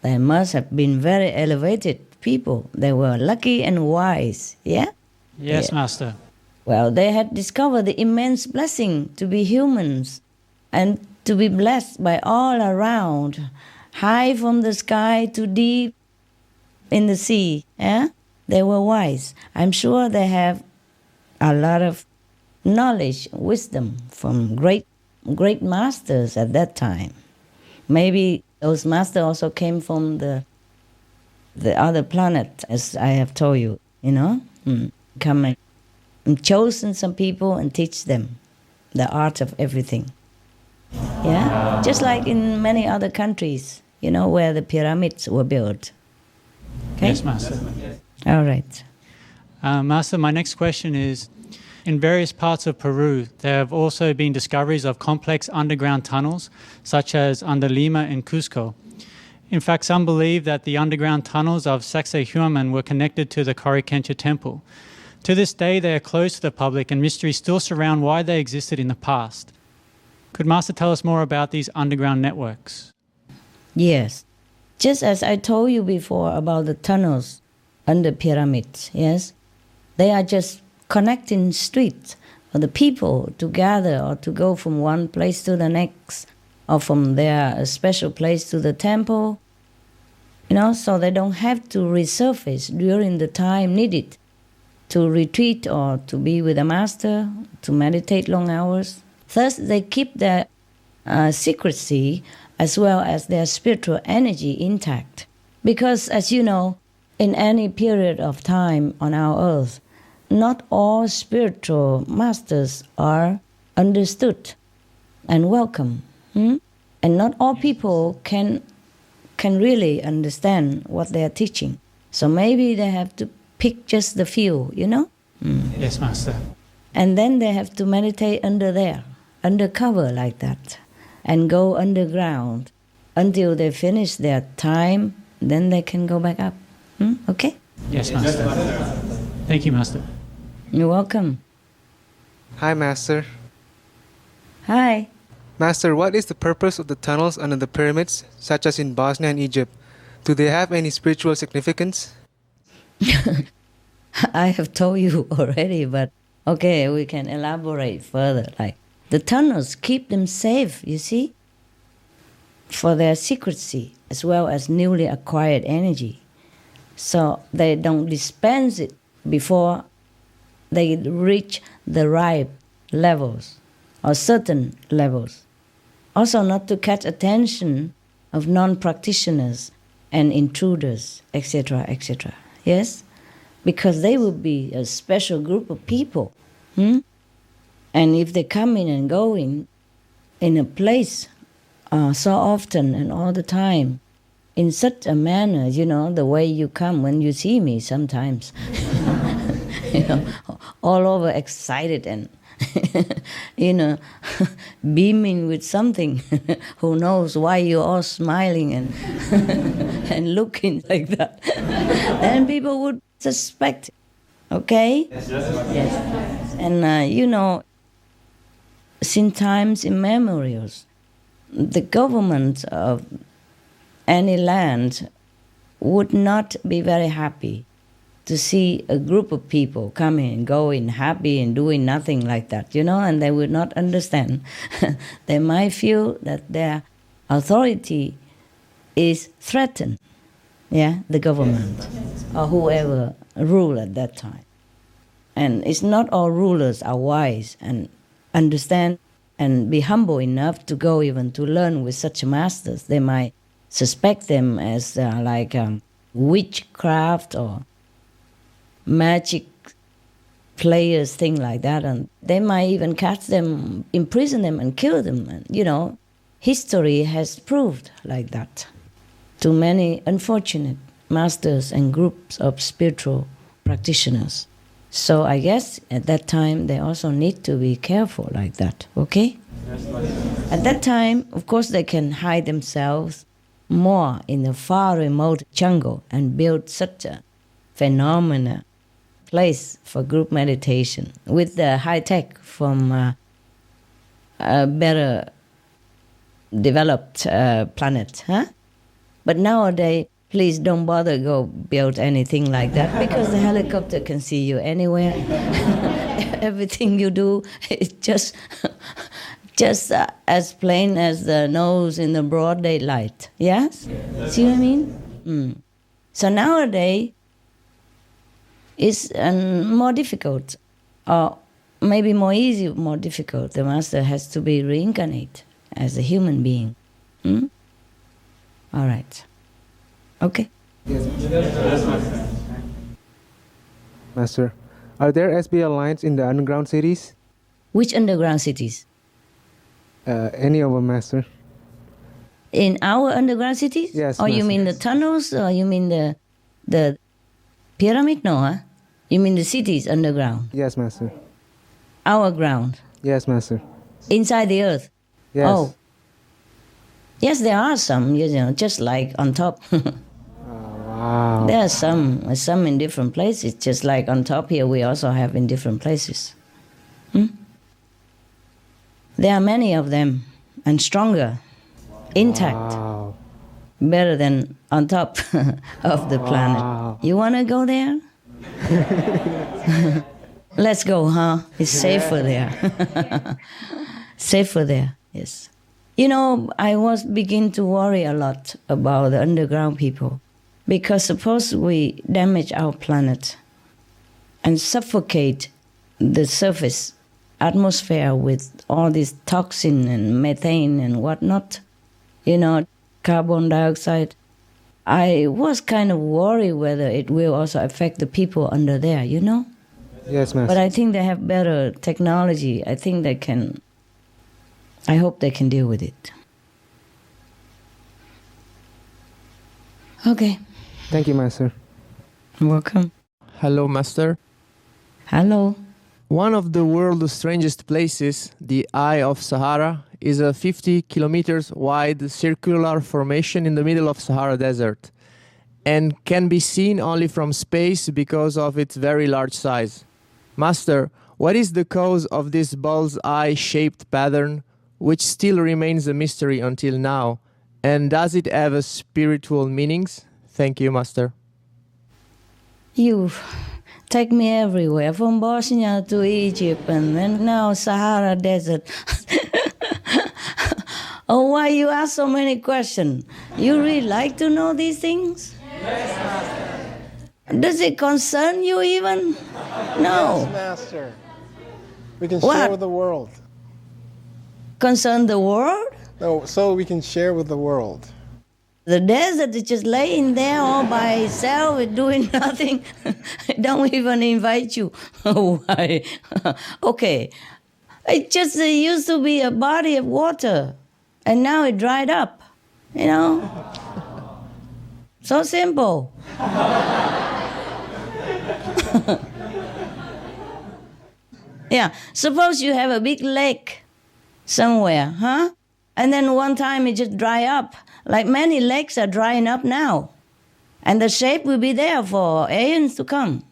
they must have been very elevated people. They were lucky and wise. Yeah? Yes, Master. Well, they had discovered the immense blessing to be humans and to be blessed by all around, high from the sky to deep in the sea. Yeah? They were wise. I'm sure they have a lot of knowledge, wisdom from great masters at that time. Maybe those masters also came from the other planet, as I have told you, come and chosen some people and teach them the art of everything. Yeah? Just like in many other countries, where the pyramids were built. Okay? Yes, Master. All right. Master, my next question is, in various parts of Peru, there have also been discoveries of complex underground tunnels, such as under Lima and Cusco. In fact, some believe that the underground tunnels of Sacsayhuaman were connected to the Coricancha Temple. To this day, they are closed to the public, and mysteries still surround why they existed in the past. Could Master tell us more about these underground networks? Yes. Just as I told you before about the tunnels under pyramids, yes? They are just connecting streets for the people to gather or to go from one place to the next, or from their special place to the temple, so they don't have to resurface during the time needed to retreat or to be with the master, to meditate long hours. Thus, they keep their secrecy as well as their spiritual energy intact. Because, as you know, in any period of time on our earth, not all spiritual masters are understood and welcome. And not all people can really understand what they are teaching. So maybe they have to pick just the few, Yes, Master. And then they have to meditate under cover like that, and go underground until they finish their time, then they can go back up. Okay? Yes, Master. Thank you, Master. You're welcome. Hi, Master. Hi. Master, what is the purpose of the tunnels under the pyramids, such as in Bosnia and Egypt? Do they have any spiritual significance? I have told you already, but okay, we can elaborate further. Like, the tunnels keep them safe, you see, for their secrecy as well as newly acquired energy. So they don't dispense it before they reach the ripe levels or certain levels. Also not to catch attention of non-practitioners and intruders, etc., etc. Yes? Because they will be a special group of people. And if they come in and go in a place so often and all the time, in such a manner, the way you come when you see me sometimes. All over excited and, beaming with something. Who knows why you're all smiling and, and looking like that. Then people would suspect, okay? Yes. And, since times immemorial, the government of any land would not be very happy to see a group of people coming and going happy and doing nothing like that, and they would not understand. They might feel that their authority is threatened, the government or whoever ruled at that time. And it's not all rulers are wise and understand and be humble enough to go even to learn with such masters. They might suspect them as witchcraft or magic players, things like that, and they might even catch them, imprison them, and kill them. And, history has proved like that to many unfortunate masters and groups of spiritual practitioners. So I guess at that time they also need to be careful like that, okay? At that time, of course, they can hide themselves more in the far remote jungle and build such a phenomenal place for group meditation with the high tech from a better developed planet, huh? But nowadays, please don't bother go build anything like that because the helicopter can see you anywhere. Everything you do is just as plain as the nose in the broad daylight. Yes? See what I mean? So nowadays, it's more difficult, or maybe more easy, more difficult. The master has to be reincarnated as a human being. All right. Okay. Yes. Master, are there SBL lines in the underground cities? Which underground cities? Any of them, Master. In our underground cities? Yes. Or Master. You mean the tunnels? Or you mean the pyramid? No, huh? You mean the cities underground? Yes, Master. Our ground? Yes, Master. Inside the earth? Yes. Oh. Yes, there are some, just like on top. Wow. There are some in different places, just like on top here we also have in different places. There are many of them, and stronger, intact, Wow. better than on top of the planet. Wow. You want to go there? Let's go, huh? It's safer there. Safer there, yes. I was beginning to worry a lot about the underground people because suppose we damage our planet and suffocate the surface atmosphere with all this toxin and methane and whatnot, carbon dioxide. I was kind of worried whether it will also affect the people under there, Yes, Master. But I think they have better technology. I hope they can deal with it. Okay. Thank you, Master. Welcome. Hello, Master. Hello. One of the world's strangest places, the Eye of Sahara, is a 50 kilometers wide circular formation in the middle of Sahara Desert and can be seen only from space because of its very large size. Master, what is the cause of this bull's eye-shaped pattern, which still remains a mystery until now, and does it have a spiritual meanings? Thank you, Master. You take me everywhere, from Bosnia to Egypt, and then now Sahara Desert. Oh, why you ask so many questions? You really like to know these things? Yes, Master. Does it concern you even? No. Yes, Master. We can What? share with the world. Concern the world? No, so we can share with the world. The desert is just laying there all by itself, doing nothing. Don't even invite you. Why? Okay. It just used to be a body of water, and now it dried up, So simple. Yeah, suppose you have a big lake somewhere, huh? And then one time it just dry up, like many lakes are drying up now. And the shape will be there for aeons to come.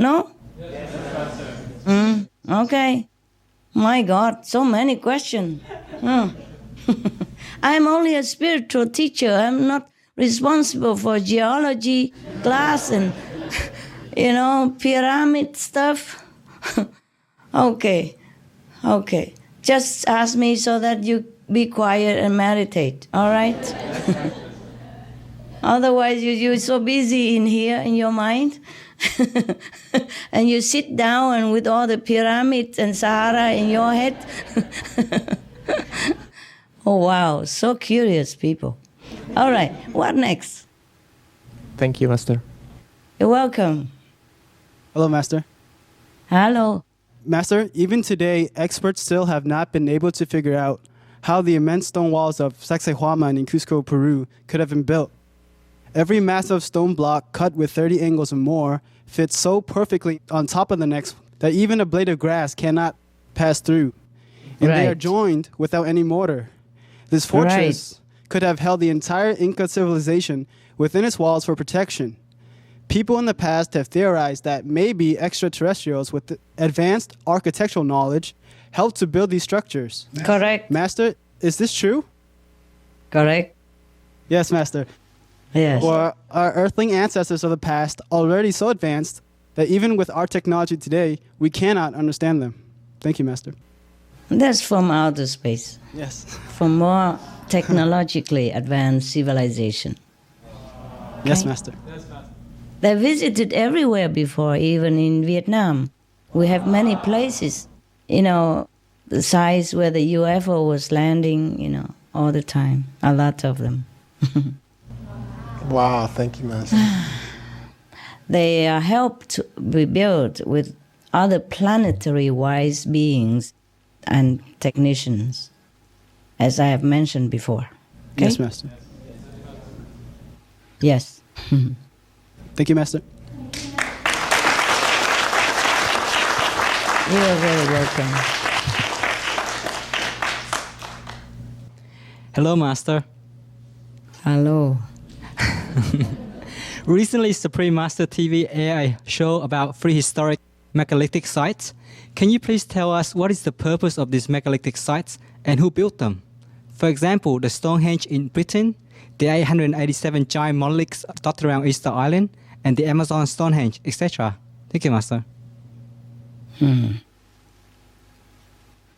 No? Yes, okay. My God, so many questions. I'm only a spiritual teacher. I'm not responsible for geology class and, pyramid stuff. Okay. Just ask me so that you be quiet and meditate, all right? Otherwise, you're so busy in here in your mind. And you sit down and with all the pyramids and Sahara in your head. Oh, wow. So curious people. All right. What next? Thank you, Master. You're welcome. Hello, Master. Hello. Master, even today, experts still have not been able to figure out how the immense stone walls of Sacsayhuaman in Cusco, Peru could have been built. Every massive stone block cut with 30 angles or more fits so perfectly on top of the next that even a blade of grass cannot pass through. And they are joined without any mortar. This fortress could have held the entire Inca civilization within its walls for protection. People in the past have theorized that maybe extraterrestrials with advanced architectural knowledge helped to build these structures. Correct. Master, is this true? Correct. Yes, Master. Yes. Or are earthling ancestors of the past already so advanced that even with our technology today, we cannot understand them? Thank you, Master. That's from outer space. Yes. From more technologically advanced civilization. Yes, Master. They visited everywhere before, even in Vietnam. We have many places, the size where the UFO was landing, all the time. A lot of them. Wow, thank you, Master. They are helped to be built with other planetary wise beings and technicians, as I have mentioned before. Okay? Yes, Master. Yes. Thank you, Master. You are very welcome. Hello, Master. Hello. Recently, Supreme Master TV aired a show about prehistoric megalithic sites. Can you please tell us what is the purpose of these megalithic sites and who built them? For example, the Stonehenge in Britain, the 887 giant monoliths dotted around Easter Island, and the Amazon Stonehenge, etc. Thank you, Master.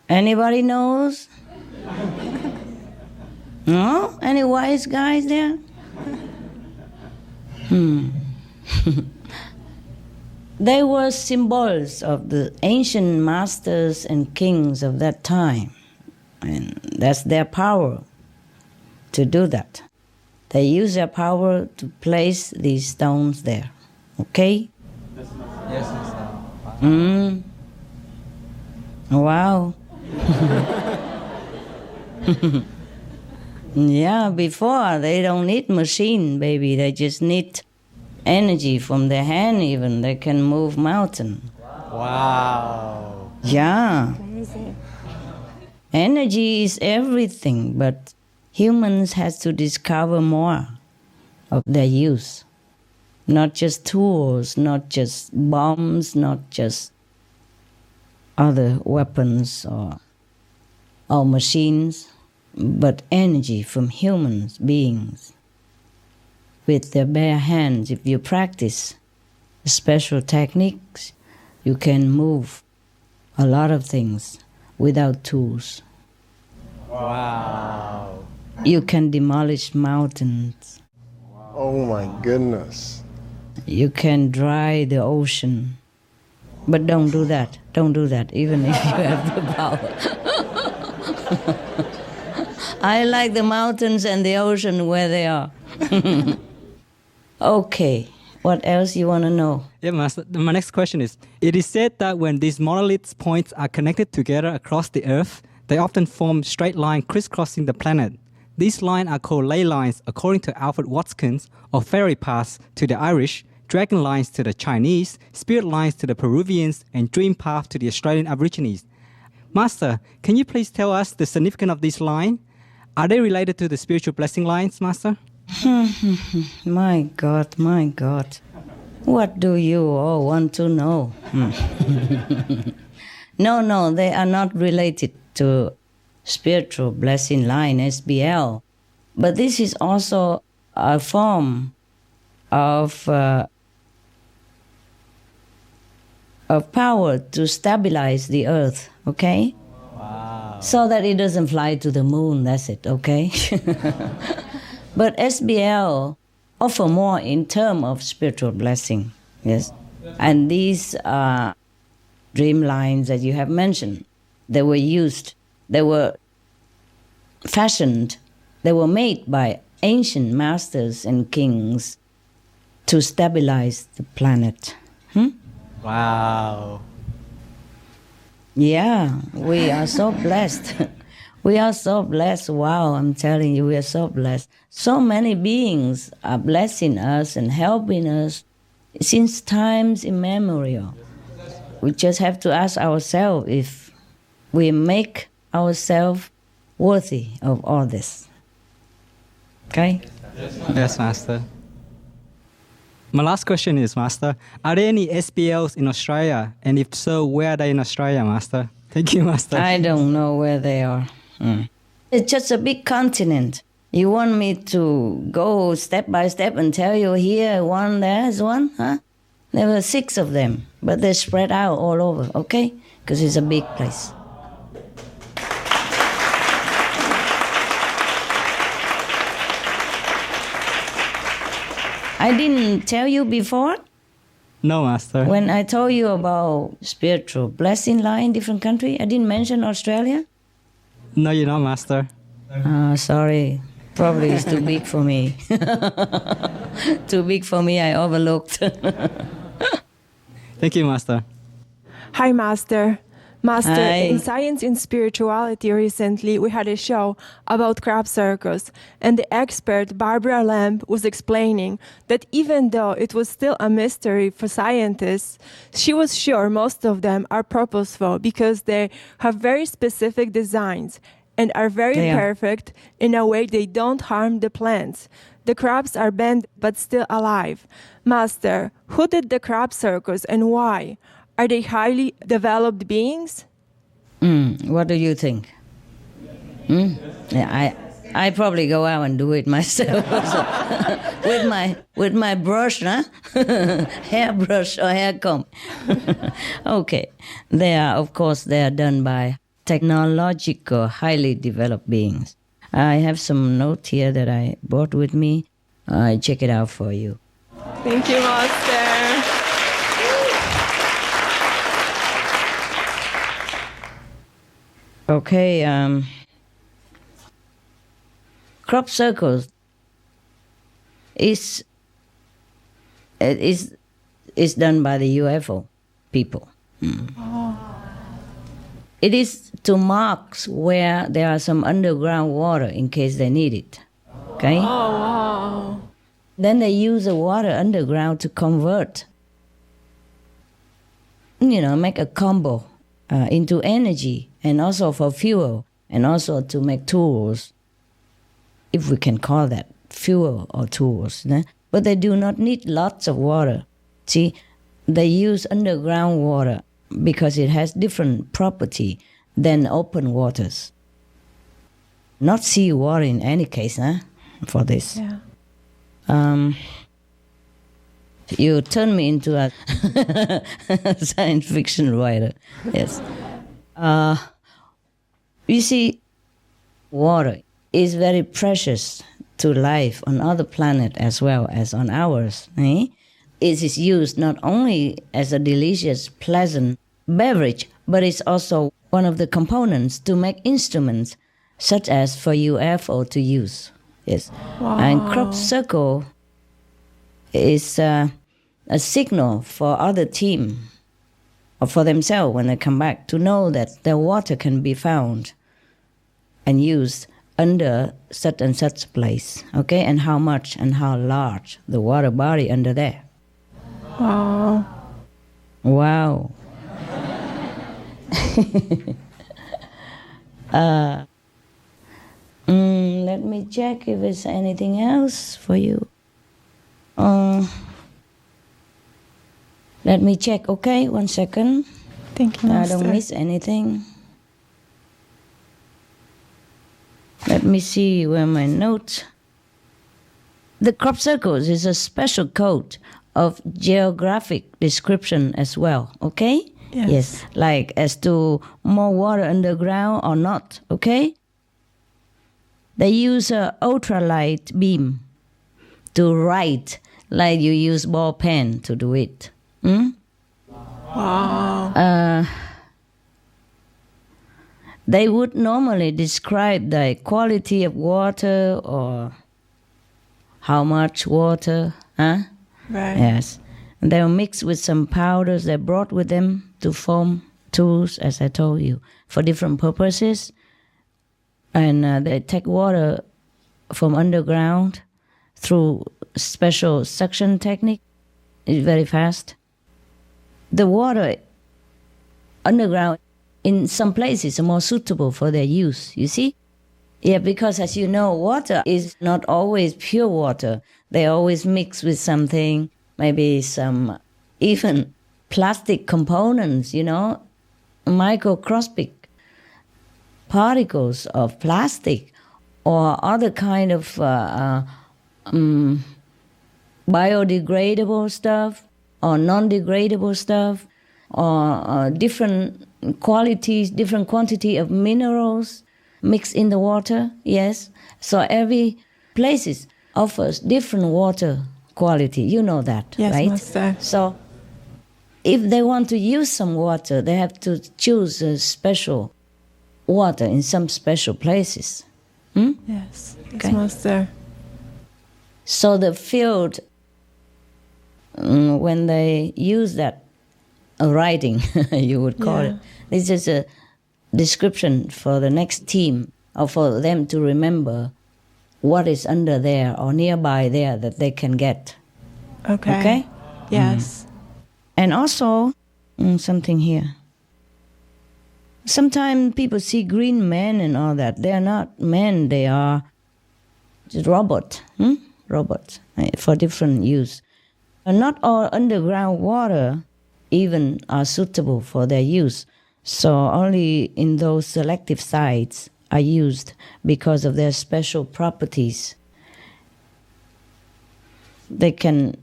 Anybody knows? No? Any wise guys there? They were symbols of the ancient masters and kings of that time. And that's their power to do that. They use their power to place these stones there. Okay? Yes, Master. Wow. Yeah, before they don't need machine, baby. They just need energy from their hand even. They can move mountain. Wow. Yeah. Crazy. Energy is everything, but humans has to discover more of their use. Not just tools, not just bombs, not just other weapons or machines, but energy from human beings. With their bare hands, if you practice special techniques, you can move a lot of things without tools. Wow. You can demolish mountains. Oh my goodness. You can dry the ocean. But don't do that. Don't do that, even if you have the power. I like the mountains and the ocean where they are. Okay, what else you want to know? Yeah, Master. My next question is, it is said that when these monolith points are connected together across the earth, they often form straight line crisscrossing the planet. These lines are called ley lines according to Alfred Watkins, or fairy paths to the Irish, dragon lines to the Chinese, spirit lines to the Peruvians, and dream path to the Australian Aborigines. Master, can you please tell us the significance of these lines? Are they related to the spiritual blessing lines, Master? My God, my God. What do you all want to know? No, they are not related to spiritual blessing line, SBL. But this is also a form of power to stabilize the earth, okay? Wow. So that it doesn't fly to the moon, that's it, okay? But SBL offer more in terms of spiritual blessing, yes? And these dream lines that you have mentioned, they were fashioned, they were made by ancient masters and kings to stabilize the planet. Wow. Yeah, we are so blessed. We are so blessed. Wow, I'm telling you, we are so blessed. So many beings are blessing us and helping us since times immemorial. We just have to ask ourselves if we make ourselves worthy of all this. Okay? Yes, Master. My last question is, Master, are there any SBLs in Australia? And if so, where are they in Australia, Master? Thank you, Master. I don't know where they are. It's just a big continent. You want me to go step by step and tell you here one, there's one, huh? There were 6 of them, but they're spread out all over, okay? Because it's a big place. I didn't tell you before? No, Master. When I told you about spiritual blessing line in different countries, I didn't mention Australia? No, you're not, Master. Sorry. Probably it's too big for me. Too big for me, I overlooked. Thank you, Master. Hi, Master. Master, Hi. in Science and Spirituality recently, we had a show about crop circles, and the expert Barbara Lamb was explaining that even though it was still a mystery for scientists, she was sure most of them are purposeful because they have very specific designs and are very perfect in a way they don't harm the plants. The crops are bent but still alive. Master, who did the crop circles and why? Are they highly developed beings? What do you think? Yeah, I probably go out and do it myself with my brush, huh? Hairbrush or hair comb. Okay, they are done by technological, highly developed beings. I have some note here that I brought with me. I check it out for you. Thank you, Master. Okay, crop circles is done by the UFO people. It is to mark where there are some underground water in case they need it. Okay? Oh, wow. Then they use the water underground to convert, make a combo into energy and also for fuel and also to make tools, if we can call that fuel or tools. But they do not need lots of water. See, they use underground water because it has different property than open waters. Not seawater in any case, for this. Yeah. You turn me into a science fiction writer. Yes. You see, water is very precious to life on other planets as well as on ours. It is used not only as a delicious, pleasant beverage, but it's also one of the components to make instruments, such as for UFO to use. Yes. Wow. And crop circle is a signal for other team or for themselves when they come back to know that their water can be found and used under such and such place, okay, and how much and how large the water body under there. Wow. Wow. Let me check if there's anything else for you. Let me check, okay? 1 second. Thank you, Master. I don't miss anything. Let me see where my notes. The crop circles is a special code of geographic description as well, okay? Yes. Like as to more water underground or not, okay? They use a ultralight beam to write, like you use ball pen to do it. Wow. They would normally describe the quality of water or how much water, huh? Right. Yes. And they'll mix with some powders they brought with them to form tools, as I told you, for different purposes. And they take water from underground through special suction technique. It's very fast. The water underground in some places are more suitable for their use, you see? Yeah, because as you know, water is not always pure water. They always mix with something, maybe some even plastic components, you know, microscopic particles of plastic or other kind of biodegradable stuff or non-degradable stuff or different qualities, different quantity of minerals mixed in the water, yes. So every place offers different water quality. You know that, yes, right? Master. So if they want to use some water, they have to choose a special water in some special places. Yes, Okay. Master. So the field, when they use that writing, you would call it, this is a description for the next team or for them to remember what is under there or nearby there that they can get. Okay. Okay? Yes. And also, something here. Sometimes people see green men and all that. They are not men, they are just robots. Robots for different use. And not all underground water even are suitable for their use. So only in those selective sites are used because of their special properties. They can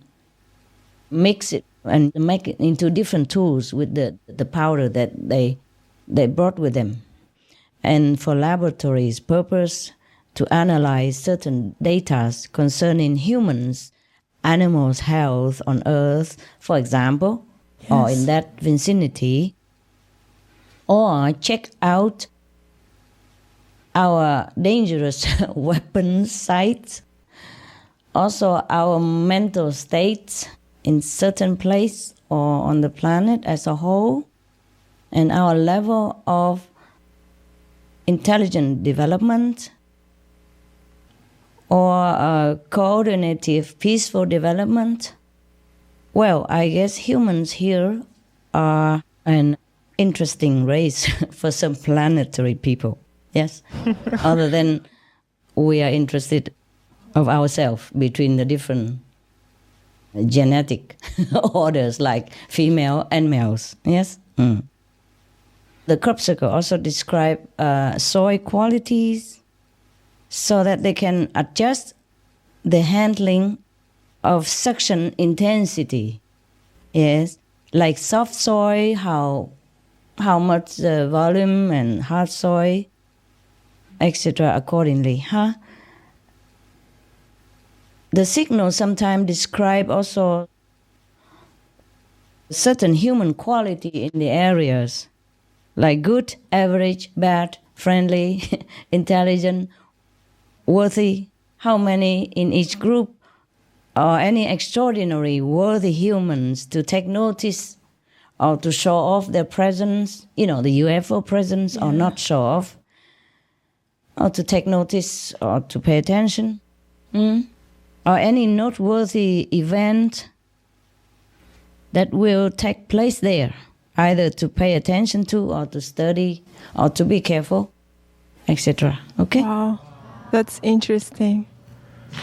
mix it and make it into different tools with the powder that they brought with them. And for laboratories' purpose, to analyze certain data concerning humans, animals' health on Earth, for example, or in that vicinity, or check out our dangerous weapons sites, also our mental states in certain place or on the planet as a whole, and our level of intelligent development or coordinative peaceful development. Well, I guess humans here are an interesting race for some planetary people, yes? Other than we are interested of ourselves between the different genetic orders like female and males, yes? The crop circle also describe soil qualities so that they can adjust the handling of suction intensity, yes? Like soft soil, how much the volume, and hard soil, etc. accordingly, huh? The signals sometimes describe also certain human quality in the areas, like good, average, bad, friendly, intelligent, worthy, how many in each group, or any extraordinary worthy humans to take notice or to show off their presence, you know, the UFO presence, or not show off. or to take notice or to pay attention? Or any noteworthy event that will take place there, either to pay attention to or to study or to be careful, etc. Okay? Wow, that's interesting.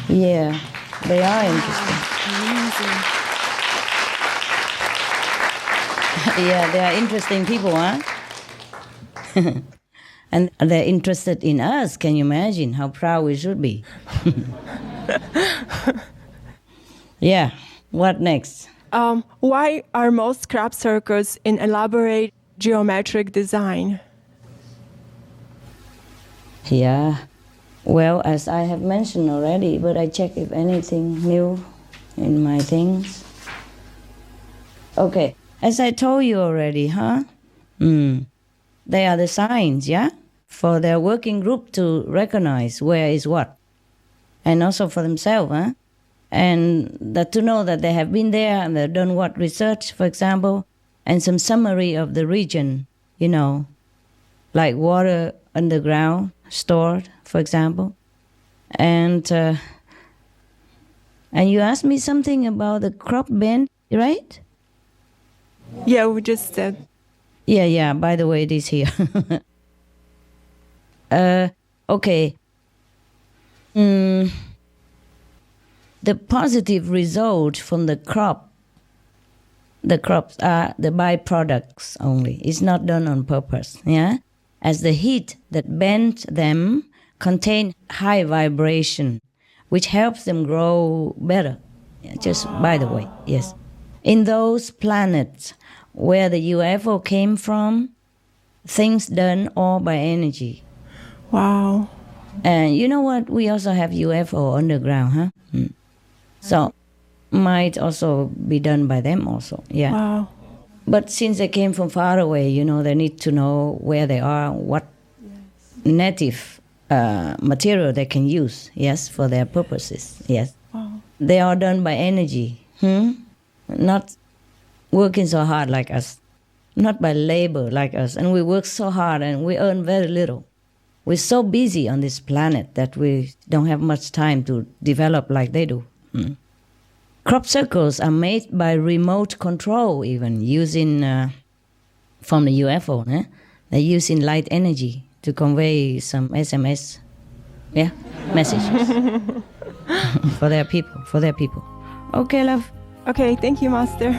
Yeah, they are interesting. Yeah, they are interesting people, huh? And they're interested in us. Can you imagine how proud we should be? Yeah, what next? Why are most crop circles in elaborate geometric design? Yeah, well, as I have mentioned already, but I check if anything new in my things. Okay, as I told you already, huh? They are the signs, yeah? For their working group to recognize where is what. And also for themselves, huh? And that to know that they have been there and they've done what research, for example, and some summary of the region, you know, like water underground stored, for example. And you asked me something about the crop bend, right? Yeah, we just said. Yeah, by the way, it is here. Okay. The positive result from the crops are the byproducts only. It's not done on purpose, yeah? As the heat that bends them contain high vibration, which helps them grow better. Just by the way, yes. In those planets where the UFO came from, things done all by energy. Wow. And you know what? We also have UFO underground, huh? So, might also be done by them also, yeah. Wow. But since they came from far away, you know, they need to know where they are, what native material they can use, yes, for their purposes, yes. Wow. They are done by energy, not working so hard like us, not by labor like us. And we work so hard and we earn very little. We're so busy on this planet that we don't have much time to develop like they do. Crop circles are made by remote control, even using from the UFO. They're using light energy to convey some SMS, messages for their people. Okay, love. Okay, thank you, Master.